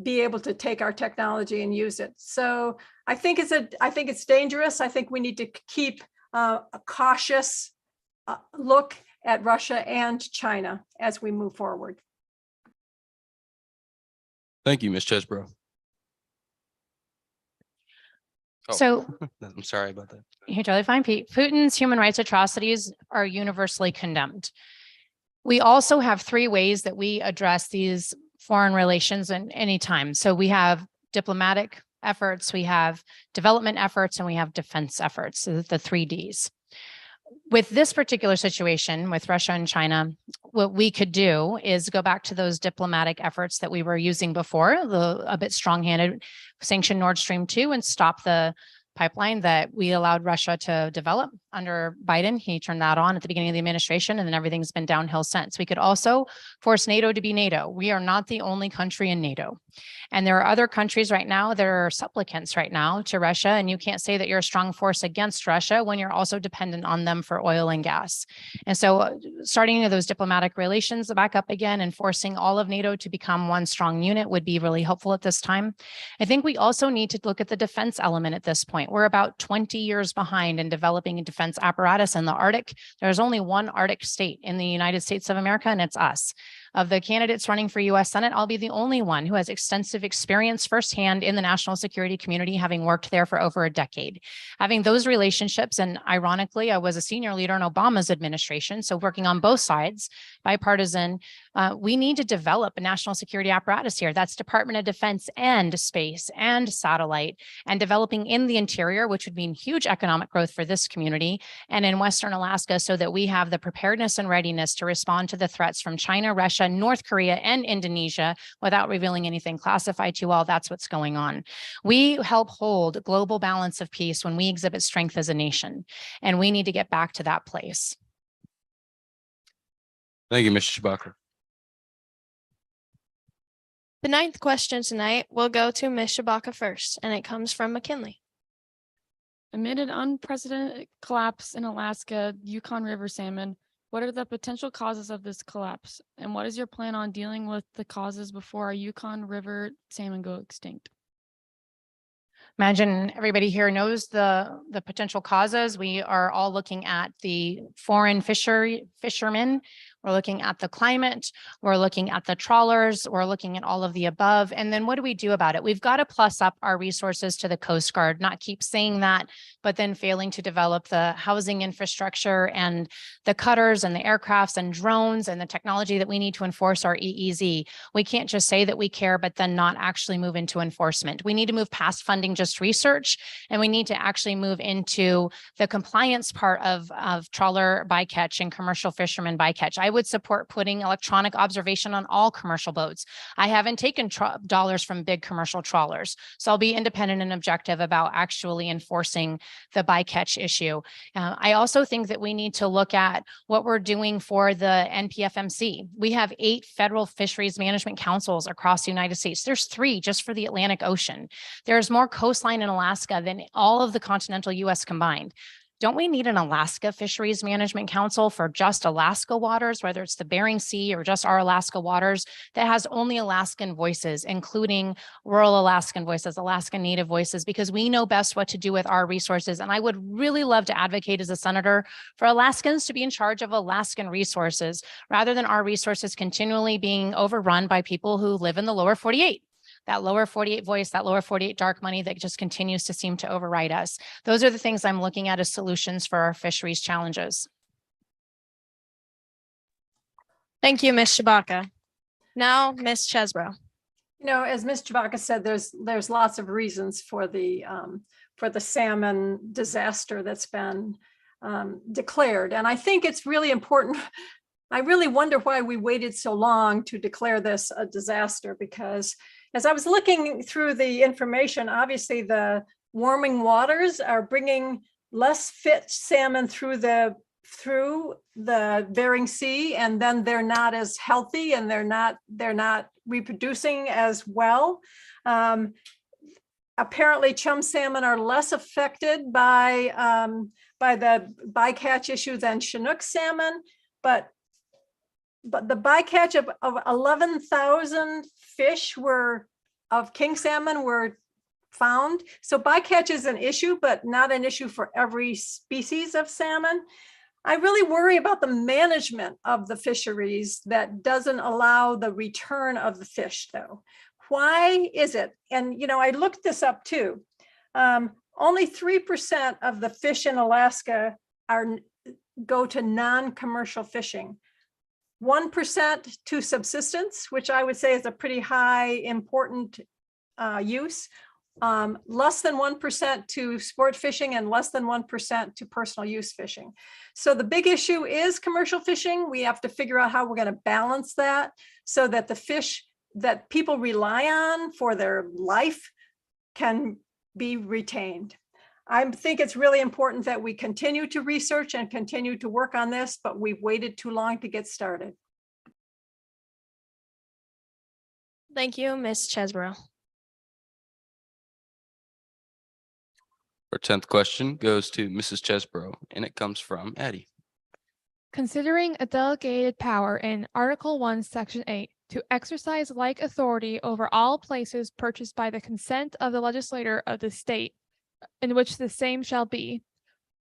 be able to take our technology and use it. So I think it's dangerous. I think we need to keep a cautious look at Russia and China as we move forward. Thank you, Ms. Chesbro. Oh, So I'm sorry about that. you're totally fine, Pete. Putin's human rights atrocities are universally condemned. We also have three ways that we address these foreign relations at any time. So we have diplomatic efforts, we have development efforts, and we have defense efforts, so the 3Ds. With this particular situation with Russia and China, what we could do is go back to those diplomatic efforts that we were using before, a bit strong-handed, sanction Nord Stream 2 and stop the pipeline that we allowed Russia to develop under Biden. He turned that on at the beginning of the administration, and then everything's been downhill since. We could also force NATO to be NATO. We are not the only country in NATO. And there are other countries right now that are supplicants right now to Russia, and you can't say that you're a strong force against Russia when you're also dependent on them for oil and gas. And so starting those diplomatic relations back up again and forcing all of NATO to become one strong unit would be really helpful at this time. I think we also need to look at the defense element at this point. We're about 20 years behind in developing a defense apparatus in the Arctic. There's only one Arctic state in the United States of America, and it's us. Of the candidates running for U.S. Senate, I'll be the only one who has extensive experience firsthand in the national security community, having worked there for over a decade. Having those relationships, and ironically, I was a senior leader in Obama's administration, so working on both sides, bipartisan, we need to develop a national security apparatus here. That's Department of Defense and space and satellite, and developing in the interior, which would mean huge economic growth for this community, and in Western Alaska, so that we have the preparedness and readiness to respond to the threats from China, Russia, North Korea, and Indonesia without revealing anything classified to you all. That's what's going on. We help hold global balance of peace when we exhibit strength as a nation, and we need to get back to that place. Thank you, Mr. Shabaka. The ninth question tonight will go to Ms. Shabaka first, and it comes from McKinley. Amid an unprecedented collapse in Alaska Yukon River salmon, what are the potential causes of this collapse? And what is your plan on dealing with the causes before our Yukon River salmon go extinct? Imagine everybody here knows the potential causes. We are all looking at the foreign fishermen. We're looking at the climate. We're looking at the trawlers. We're looking at all of the above. And then what do we do about it? We've got to plus up our resources to the Coast Guard, not keep saying that, but then failing to develop the housing infrastructure and the cutters and the aircrafts and drones and the technology that we need to enforce our EEZ. We can't just say that we care, but then not actually move into enforcement. We need to move past funding just research, and we need to actually move into the compliance part of trawler bycatch and commercial fishermen bycatch. I I would support putting electronic observation on all commercial boats. I haven't taken dollars from big commercial trawlers, so I'll be independent and objective about actually enforcing the bycatch issue. I also think that we need to look at what we're doing for the NPFMC. We have 8 federal fisheries management councils across the United States. There's 3 just for the Atlantic Ocean. There's more coastline in Alaska than all of the continental US combined. Don't we need an Alaska Fisheries Management Council for just Alaska waters, whether it's the Bering Sea or just our Alaska waters, that has only Alaskan voices, including rural Alaskan voices, Alaskan Native voices, because we know best what to do with our resources. And I would really love to advocate as a senator for Alaskans to be in charge of Alaskan resources rather than our resources continually being overrun by people who live in the lower 48. That lower 48 voice, that lower 48 dark money that just continues to seem to override us. Those are the things I'm looking at as solutions for our fisheries challenges. Thank you, Ms. Shabaka. Now, Ms. Chesbro. You know, as Ms. Chewbacca said, there's lots of reasons for the salmon disaster that's been declared. And I think it's really important. I really wonder why we waited so long to declare this a disaster, because as I was looking through the information, obviously the warming waters are bringing less fit salmon through the Bering Sea, and then they're not as healthy and they're not reproducing as well. Apparently chum salmon are less affected by the bycatch issue than Chinook salmon, but the bycatch of 11,000 fish of king salmon were found. So bycatch is an issue, but not an issue for every species of salmon. I really worry about the management of the fisheries that doesn't allow the return of the fish, though. Why is it? And, you know, I looked this up too. Only 3% of the fish in Alaska go to non-commercial fishing. 1% to subsistence, which I would say is a pretty high important use. Less than 1% to sport fishing and less than 1% to personal use fishing. So the big issue is commercial fishing. We have to figure out how we're going to balance that so that the fish that people rely on for their life can be retained. I think it's really important that we continue to research and continue to work on this, but we've waited too long to get started. Thank you, Ms. Chesbro. Our 10th question goes to Mrs. Chesbro, and it comes from Addie. Considering a delegated power in Article 1, Section 8 to exercise like authority over all places purchased by the consent of the legislator of the state in which the same shall be,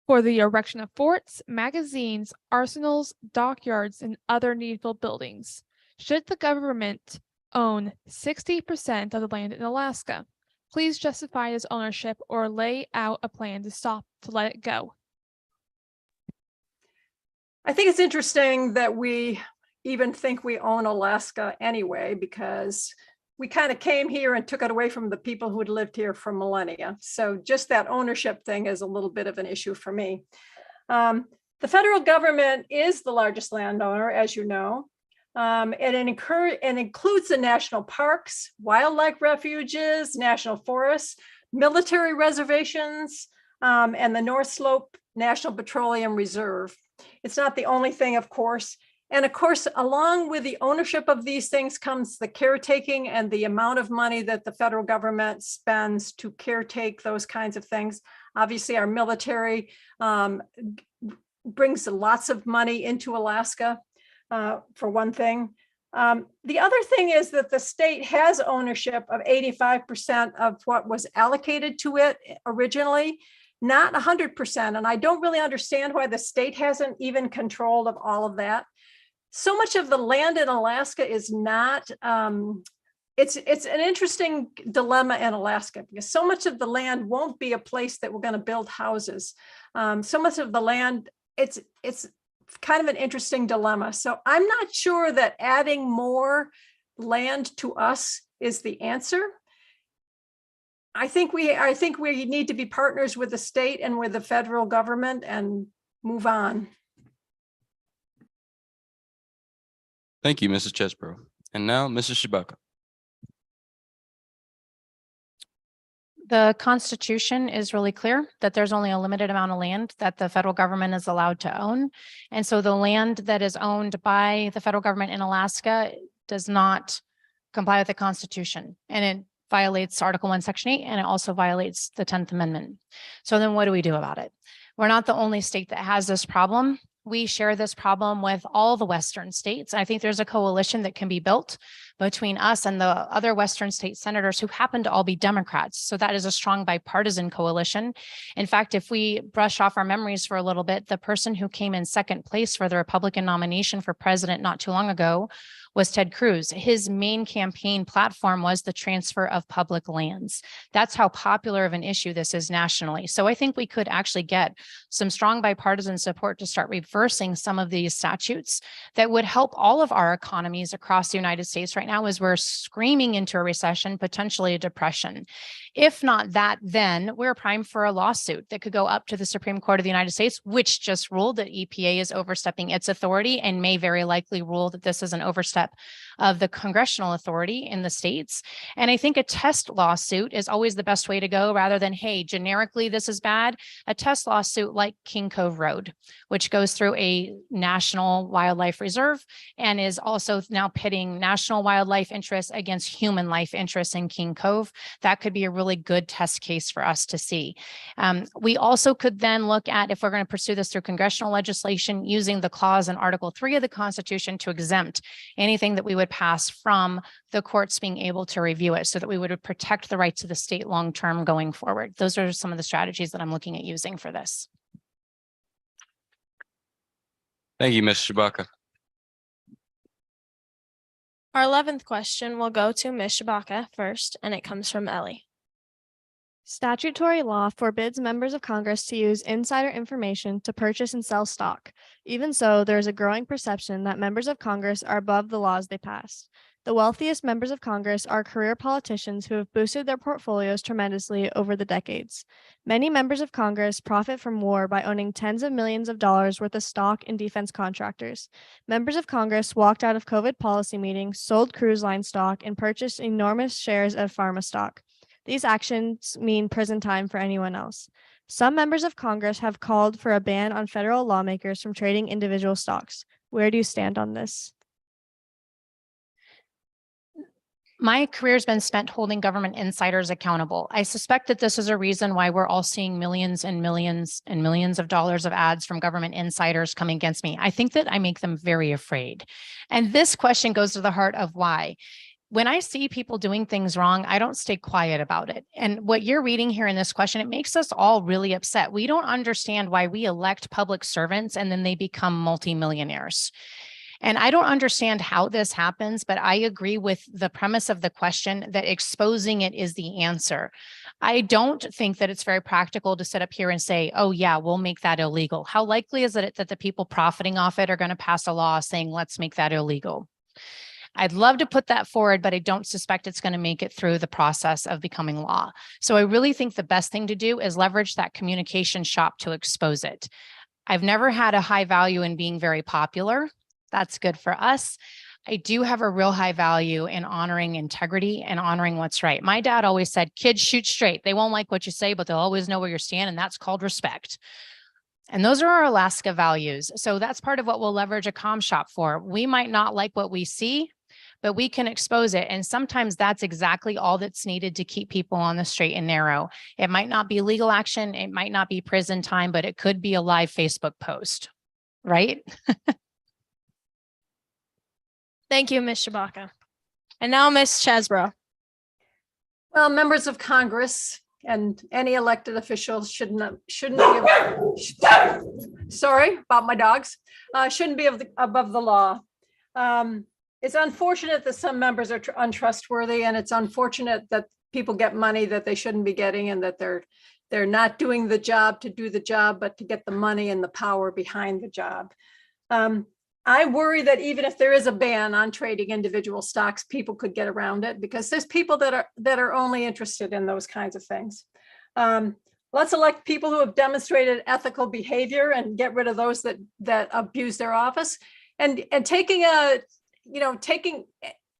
for the erection of forts, magazines, arsenals, dockyards, and other needful buildings. Should the government own 60% of the land in Alaska, please justify its ownership or lay out a plan to let it go. I think it's interesting that we even think we own Alaska anyway, because we kind of came here and took it away from the people who had lived here for millennia. So just that ownership thing is a little bit of an issue for me. The federal government is the largest landowner, as you know. And it includes the national parks, wildlife refuges, national forests, military reservations, and the North Slope National Petroleum Reserve. It's not the only thing, of course. And of course, along with the ownership of these things comes the caretaking and the amount of money that the federal government spends to caretake those kinds of things. Obviously, our military brings lots of money into Alaska, for one thing. The other thing is that the state has ownership of 85% of what was allocated to it originally, not 100%. And I don't really understand why the state hasn't even control of all of that. So much of the land in Alaska is not, it's an interesting dilemma in Alaska, because so much of the land won't be a place that we're going to build houses. So much of the land, it's kind of an interesting dilemma. So I'm not sure that adding more land to us is the answer. I think we need to be partners with the state and with the federal government and move on. Thank you, Mrs. Chesbro. And now, Mrs. Shabaka. The Constitution is really clear that there's only a limited amount of land that the federal government is allowed to own. And so the land that is owned by the federal government in Alaska does not comply with the Constitution. And it violates Article 1, Section 8, and it also violates the 10th Amendment. So then what do we do about it? We're not the only state that has this problem. We share this problem with all the Western states. I think there's a coalition that can be built between us and the other Western state senators who happen to all be Democrats. So that is a strong bipartisan coalition. In fact, if we brush off our memories for a little bit, the person who came in second place for the Republican nomination for president not too long ago was Ted Cruz. His main campaign platform was the transfer of public lands. That's how popular of an issue this is nationally. So I think we could actually get some strong bipartisan support to start reversing some of these statutes that would help all of our economies across the United States right now as we're screaming into a recession, potentially a depression. If not that, then we're primed for a lawsuit that could go up to the Supreme Court of the United States, which just ruled that EPA is overstepping its authority and may very likely rule that this is an overstep of the congressional authority in the states. And I think a test lawsuit is always the best way to go rather than, hey, generically, this is bad. A test lawsuit like King Cove Road, which goes through a national wildlife reserve and is also now pitting national wildlife interests against human life interests in King Cove. That could be a really good test case for us to see. We also could then look at, if we're going to pursue this through congressional legislation, using the clause in Article 3 of the Constitution to exempt anything that we would pass from the courts being able to review it so that we would protect the rights of the state long-term going forward. Those are some of the strategies that I'm looking at using for this. Thank you, Ms. Shabaka. Our 11th question will go to Ms. Shabaka first, and it comes from Ellie. Statutory law forbids members of Congress to use insider information to purchase and sell stock. Even so, there is a growing perception that members of Congress are above the laws they pass. The wealthiest members of Congress are career politicians who have boosted their portfolios tremendously over the decades. Many members of Congress profit from war by owning tens of millions of dollars worth of stock in defense contractors. Members of Congress walked out of COVID policy meetings, sold cruise line stock, and purchased enormous shares of pharma stock. These actions mean prison time for anyone else. Some members of Congress have called for a ban on federal lawmakers from trading individual stocks. Where do you stand on this? My career has been spent holding government insiders accountable. I suspect that this is a reason why we're all seeing millions and millions and millions of dollars of ads from government insiders coming against me. I think that I make them very afraid. And this question goes to the heart of why. When I see people doing things wrong, I don't stay quiet about it. And what you're reading here in this question, it makes us all really upset. We don't understand why we elect public servants and then they become multimillionaires. And I don't understand how this happens, but I agree with the premise of the question that exposing it is the answer. I don't think that it's very practical to sit up here and say, oh yeah, we'll make that illegal. How likely is it that the people profiting off it are going to pass a law saying, let's make that illegal? I'd love to put that forward, but I don't suspect it's going to make it through the process of becoming law. So I really think the best thing to do is leverage that communication shop to expose it. I've never had a high value in being very popular. That's good for us. I do have a real high value in honoring integrity and honoring what's right. My dad always said, kids shoot straight. They won't like what you say, but they'll always know where you stand, and that's called respect. And those are our Alaska values. So that's part of what we'll leverage a comm shop for. We might not like what we see, but we can expose it. And sometimes that's exactly all that's needed to keep people on the straight and narrow. It might not be legal action. It might not be prison time, but it could be a live Facebook post, right? Thank you, Ms. Shabaka. And now Ms. Chesbro. Well, members of Congress and any elected officials shouldn't be, sorry about my dogs, shouldn't be above the law. It's unfortunate that some members are untrustworthy, and it's unfortunate that people get money that they shouldn't be getting, and that they're not doing the job to do the job, but to get the money and the power behind the job. I worry that even if there is a ban on trading individual stocks, people could get around it, because there's people that are only interested in those kinds of things. Let's elect people who have demonstrated ethical behavior and get rid of those that abuse their office. And taking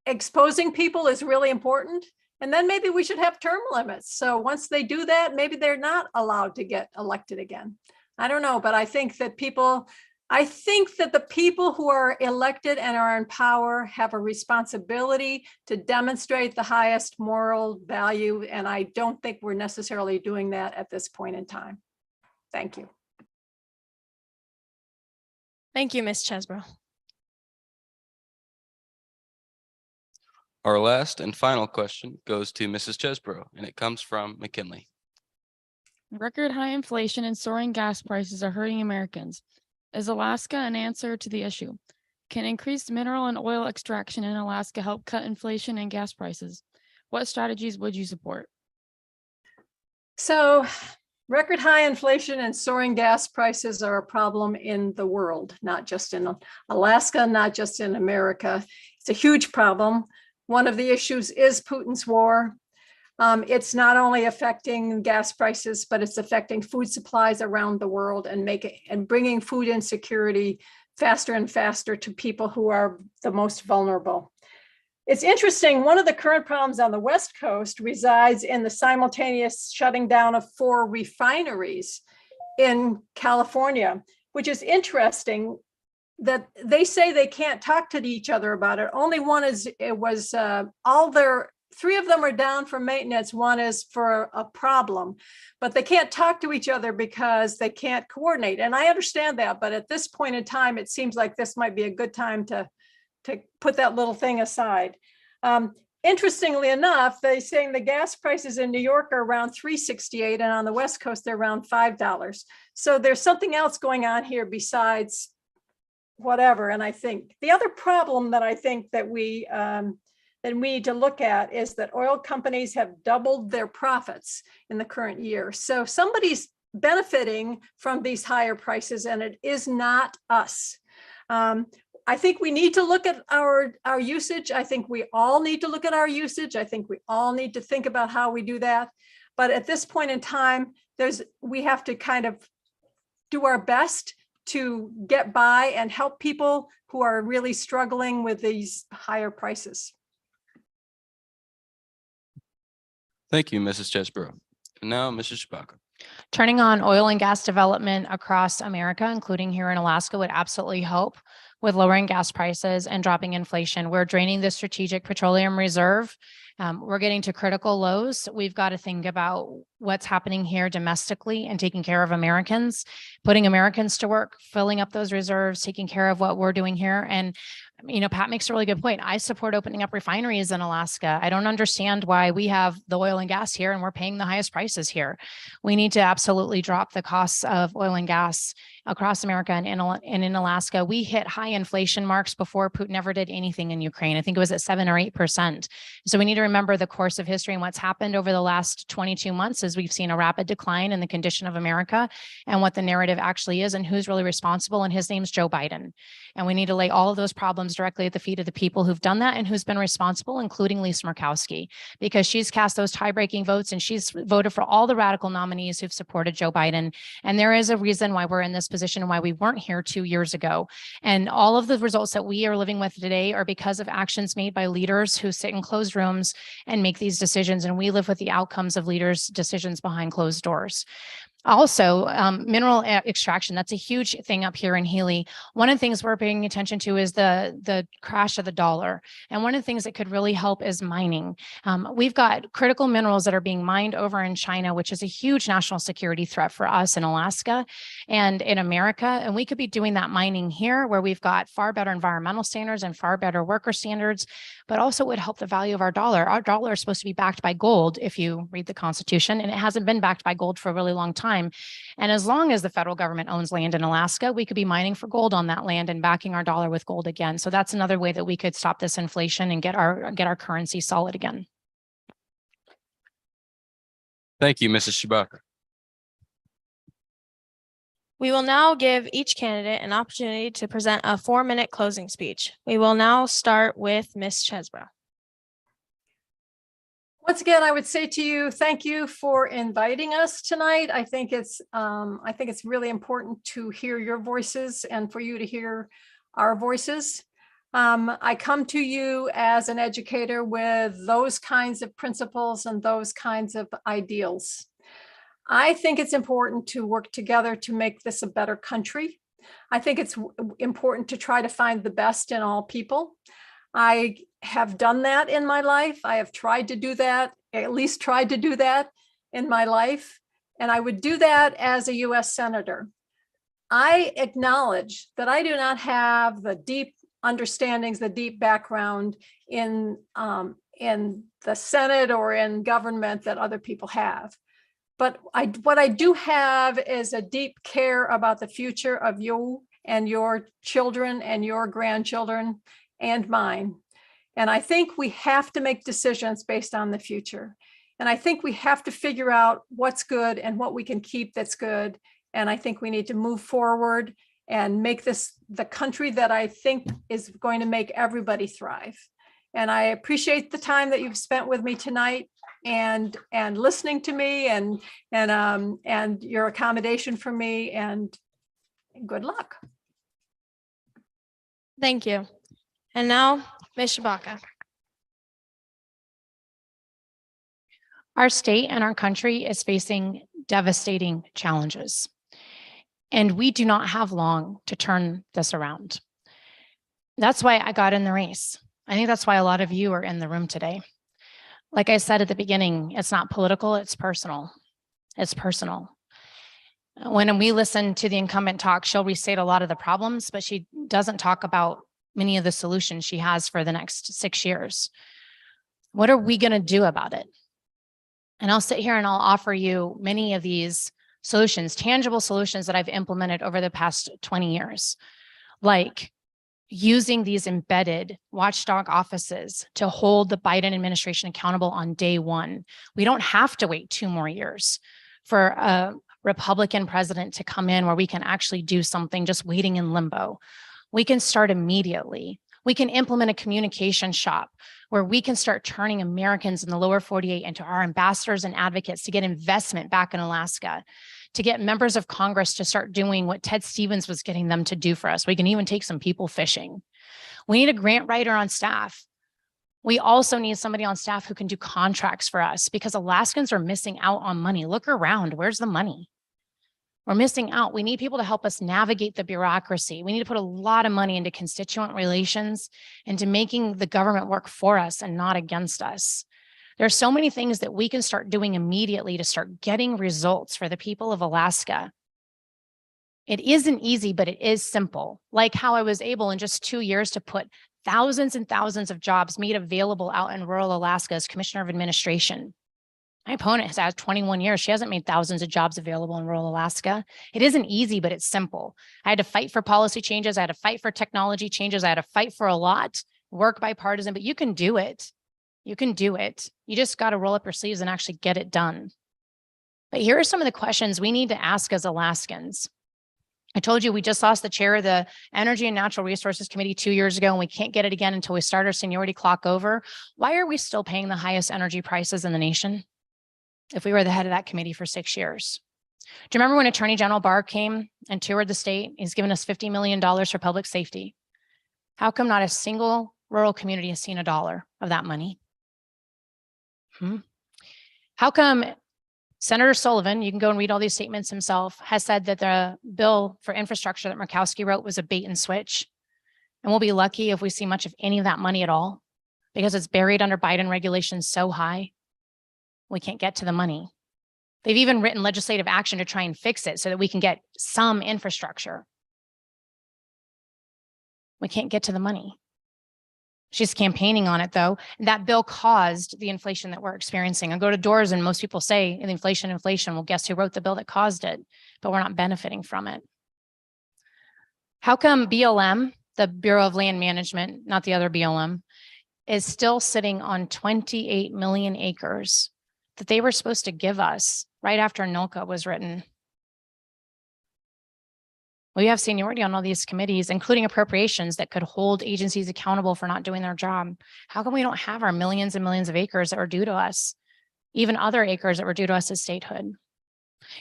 exposing people is really important. And then maybe we should have term limits. So once they do that, maybe they're not allowed to get elected again. I don't know, but I think that the people who are elected and are in power have a responsibility to demonstrate the highest moral value. And I don't think we're necessarily doing that at this point in time. Thank you. Thank you, Ms. Chesbro. Our last and final question goes to Mrs. Chesbro, and it comes from McKinley. Record high inflation and soaring gas prices are hurting Americans. Is Alaska an answer to the issue? Can increased mineral and oil extraction in Alaska help cut inflation and gas prices? What strategies would you support? So record high inflation and soaring gas prices are a problem in the world, not just in Alaska, not just in America. It's a huge problem. One of the issues is Putin's war. It's not only affecting gas prices, but it's affecting food supplies around the world and bringing food insecurity faster and faster to people who are the most vulnerable. It's interesting, one of the current problems on the West Coast resides in the simultaneous shutting down of 4 refineries in California, which is interesting that they say they can't talk to each other about it. Only one three of them are down for maintenance. One is for a problem, but they can't talk to each other because they can't coordinate. And I understand that, but at this point in time, it seems like this might be a good time to put that little thing aside. Interestingly enough, they're saying the gas prices in New York are around $3.68, and on the West Coast, they're around $5. So there's something else going on here besides whatever. And I think the other problem that I think that we need to look at is that oil companies have doubled their profits in the current year. So somebody's benefiting from these higher prices, and it is not us. I think we need to look at our usage. I think we all need to look at our usage. I think we all need to think about how we do that. But at this point in time, we have to kind of do our best to get by and help people who are really struggling with these higher prices. Thank you, Mrs. Chesbro. And now, Mrs. Chewbacca. Turning on oil and gas development across America, including here in Alaska, would absolutely help with lowering gas prices and dropping inflation. We're draining the strategic petroleum reserve. We're getting to critical lows. We've got to think about what's happening here domestically and taking care of Americans, putting Americans to work, filling up those reserves, taking care of what we're doing here. And Pat makes a really good point. I support opening up refineries in Alaska. I don't understand why we have the oil and gas here and we're paying the highest prices here. We need to absolutely drop the costs of oil and gas across America and in Alaska. We hit high inflation marks before Putin ever did anything in Ukraine. I think it was at 7 or 8%. So we need to remember the course of history and what's happened over the last 22 months is we've seen a rapid decline in the condition of America and what the narrative actually is and who's really responsible. And his name's Joe Biden. And we need to lay all of those problems directly at the feet of the people who've done that and who's been responsible, including Lisa Murkowski, because she's cast those tie-breaking votes and she's voted for all the radical nominees who've supported Joe Biden. And there is a reason why we're in this position and why we weren't here 2 years ago. And all of the results that we are living with today are because of actions made by leaders who sit in closed rooms and make these decisions. And we live with the outcomes of leaders' decisions behind closed doors. Also, mineral extraction, that's a huge thing up here in Healy. One of the things we're paying attention to is the crash of the dollar. And one of the things that could really help is mining. We've got critical minerals that are being mined over in China, which is a huge national security threat for us in Alaska and in America. And we could be doing that mining here where we've got far better environmental standards and far better worker standards, but also would help the value of our dollar. Our dollar is supposed to be backed by gold if you read the Constitution, and it hasn't been backed by gold for a really long time. And as long as the federal government owns land in Alaska, we could be mining for gold on that land and backing our dollar with gold again. So that's another way that we could stop this inflation and get our currency solid again. Thank you, Mrs. Chewbacca. We will now give each candidate an opportunity to present a 4-minute closing speech. We will now start with Ms. Chesbro. Once again, I would say to you, thank you for inviting us tonight. I think it's really important to hear your voices and for you to hear our voices. I come to you as an educator with those kinds of principles and those kinds of ideals. I think it's important to work together to make this a better country. I think it's important to try to find the best in all people. I have done that in my life. I have tried to do that, at least tried to do that in my life. And I would do that as a US Senator. I acknowledge that I do not have the deep understandings, the deep background in the Senate or in government that other people have. But what I do have is a deep care about the future of you and your children and your grandchildren and mine. And I think we have to make decisions based on the future. And I think we have to figure out what's good and what we can keep that's good. And I think we need to move forward and make this the country that I think is going to make everybody thrive. And I appreciate the time that you've spent with me tonight and listening to me and your accommodation for me, and good luck. Thank you. And now, Ms. Shabaka. Our state and our country is facing devastating challenges, and we do not have long to turn this around. That's why I got in the race. I think that's why a lot of you are in the room today. Like I said at the beginning, it's not political, it's personal. It's personal. When we listen to the incumbent talk, she'll restate a lot of the problems, but she doesn't talk about many of the solutions she has for the next 6 years. What are we going to do about it? And I'll sit here and I'll offer you many of these solutions, tangible solutions that I've implemented over the past 20 years, like using these embedded watchdog offices to hold the Biden administration accountable on day one. We don't have to wait 2 more years for a Republican president to come in where we can actually do something just waiting in limbo. We can start immediately. We can implement a communication shop where we can start turning Americans in the lower 48 into our ambassadors and advocates to get investment back in Alaska, to get members of Congress to start doing what Ted Stevens was getting them to do for us. We can even take some people fishing. We need a grant writer on staff. We also need somebody on staff who can do contracts for us because Alaskans are missing out on money. Look around, where's the money? We're missing out. We need people to help us navigate the bureaucracy. We need to put a lot of money into constituent relations, into making the government work for us and not against us. There are so many things that we can start doing immediately to start getting results for the people of Alaska. It isn't easy, but it is simple. Like how I was able in just 2 years to put thousands and thousands of jobs made available out in rural Alaska as Commissioner of Administration. My opponent has had 21 years. She hasn't made thousands of jobs available in rural Alaska. It isn't easy, but it's simple. I had to fight for policy changes. I had to fight for technology changes. I had to fight for a lot, work bipartisan, but you can do it. You can do it. You just got to roll up your sleeves and actually get it done. But here are some of the questions we need to ask as Alaskans. I told you we just lost the chair of the Energy and Natural Resources Committee 2 years ago, and we can't get it again until we start our seniority clock over. Why are we still paying the highest energy prices in the nation if we were the head of that committee for 6 years? Do you remember when Attorney General Barr came and toured the state? He's given us $50 million for public safety. How come not a single rural community has seen $1 of that money? How come Senator Sullivan, you can go and read all these statements himself, has said that the bill for infrastructure that Murkowski wrote was a bait and switch? And we'll be lucky if we see much of any of that money at all, because it's buried under Biden regulations so high, we can't get to the money. They've even written legislative action to try and fix it so that we can get some infrastructure. We can't get to the money. She's campaigning on it, though. That bill caused the inflation that we're experiencing. I go to doors and most people say inflation. Well, guess who wrote the bill that caused it? But we're not benefiting from it. How come BLM, the Bureau of Land Management, not the other BLM, is still sitting on 28 million acres that they were supposed to give us right after NOLCA was written? We have seniority on all these committees, including appropriations, that could hold agencies accountable for not doing their job. How come we don't have our millions and millions of acres that are due to us, even other acres that were due to us as statehood?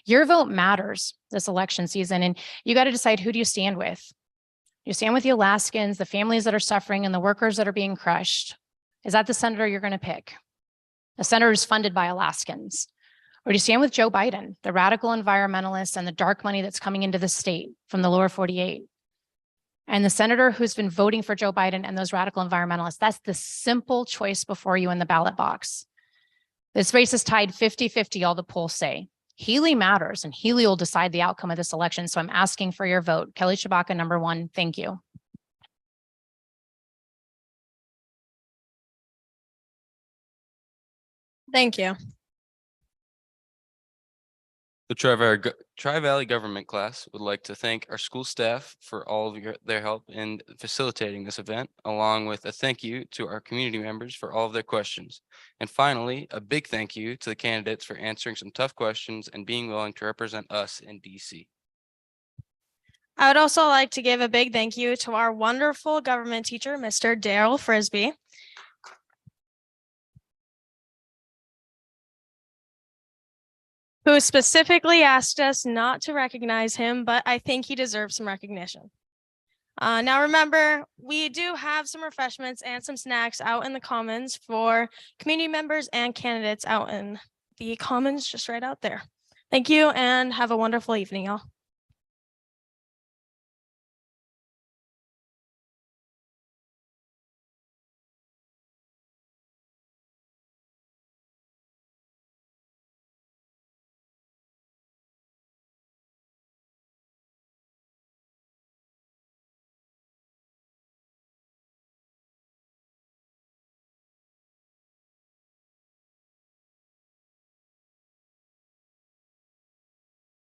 Your vote matters this election season, and you got to decide, who do you stand with? You stand with the Alaskans, the families that are suffering, and the workers that are being crushed. Is that the senator you're going to pick? A senator is funded by Alaskans. Or do you stand with Joe Biden, the radical environmentalist and the dark money that's coming into the state from the lower 48? And the senator who's been voting for Joe Biden and those radical environmentalists, that's the simple choice before you in the ballot box. This race is tied 50-50, all the polls say. Healy matters, and Healy will decide the outcome of this election. So I'm asking for your vote. Kelly Tshibaka, number 1. Thank you. Thank you. The Tri-Valley Government class would like to thank our school staff for all of their help in facilitating this event, along with a thank you to our community members for all of their questions. And finally, a big thank you to the candidates for answering some tough questions and being willing to represent us in DC. I would also like to give a big thank you to our wonderful government teacher, Mr. Daryl Frisbee. Who specifically asked us not to recognize him, but I think he deserves some recognition. Now remember, we do have some refreshments and some snacks out in the commons for community members and candidates out in the commons, just right out there. Thank you and have a wonderful evening, y'all.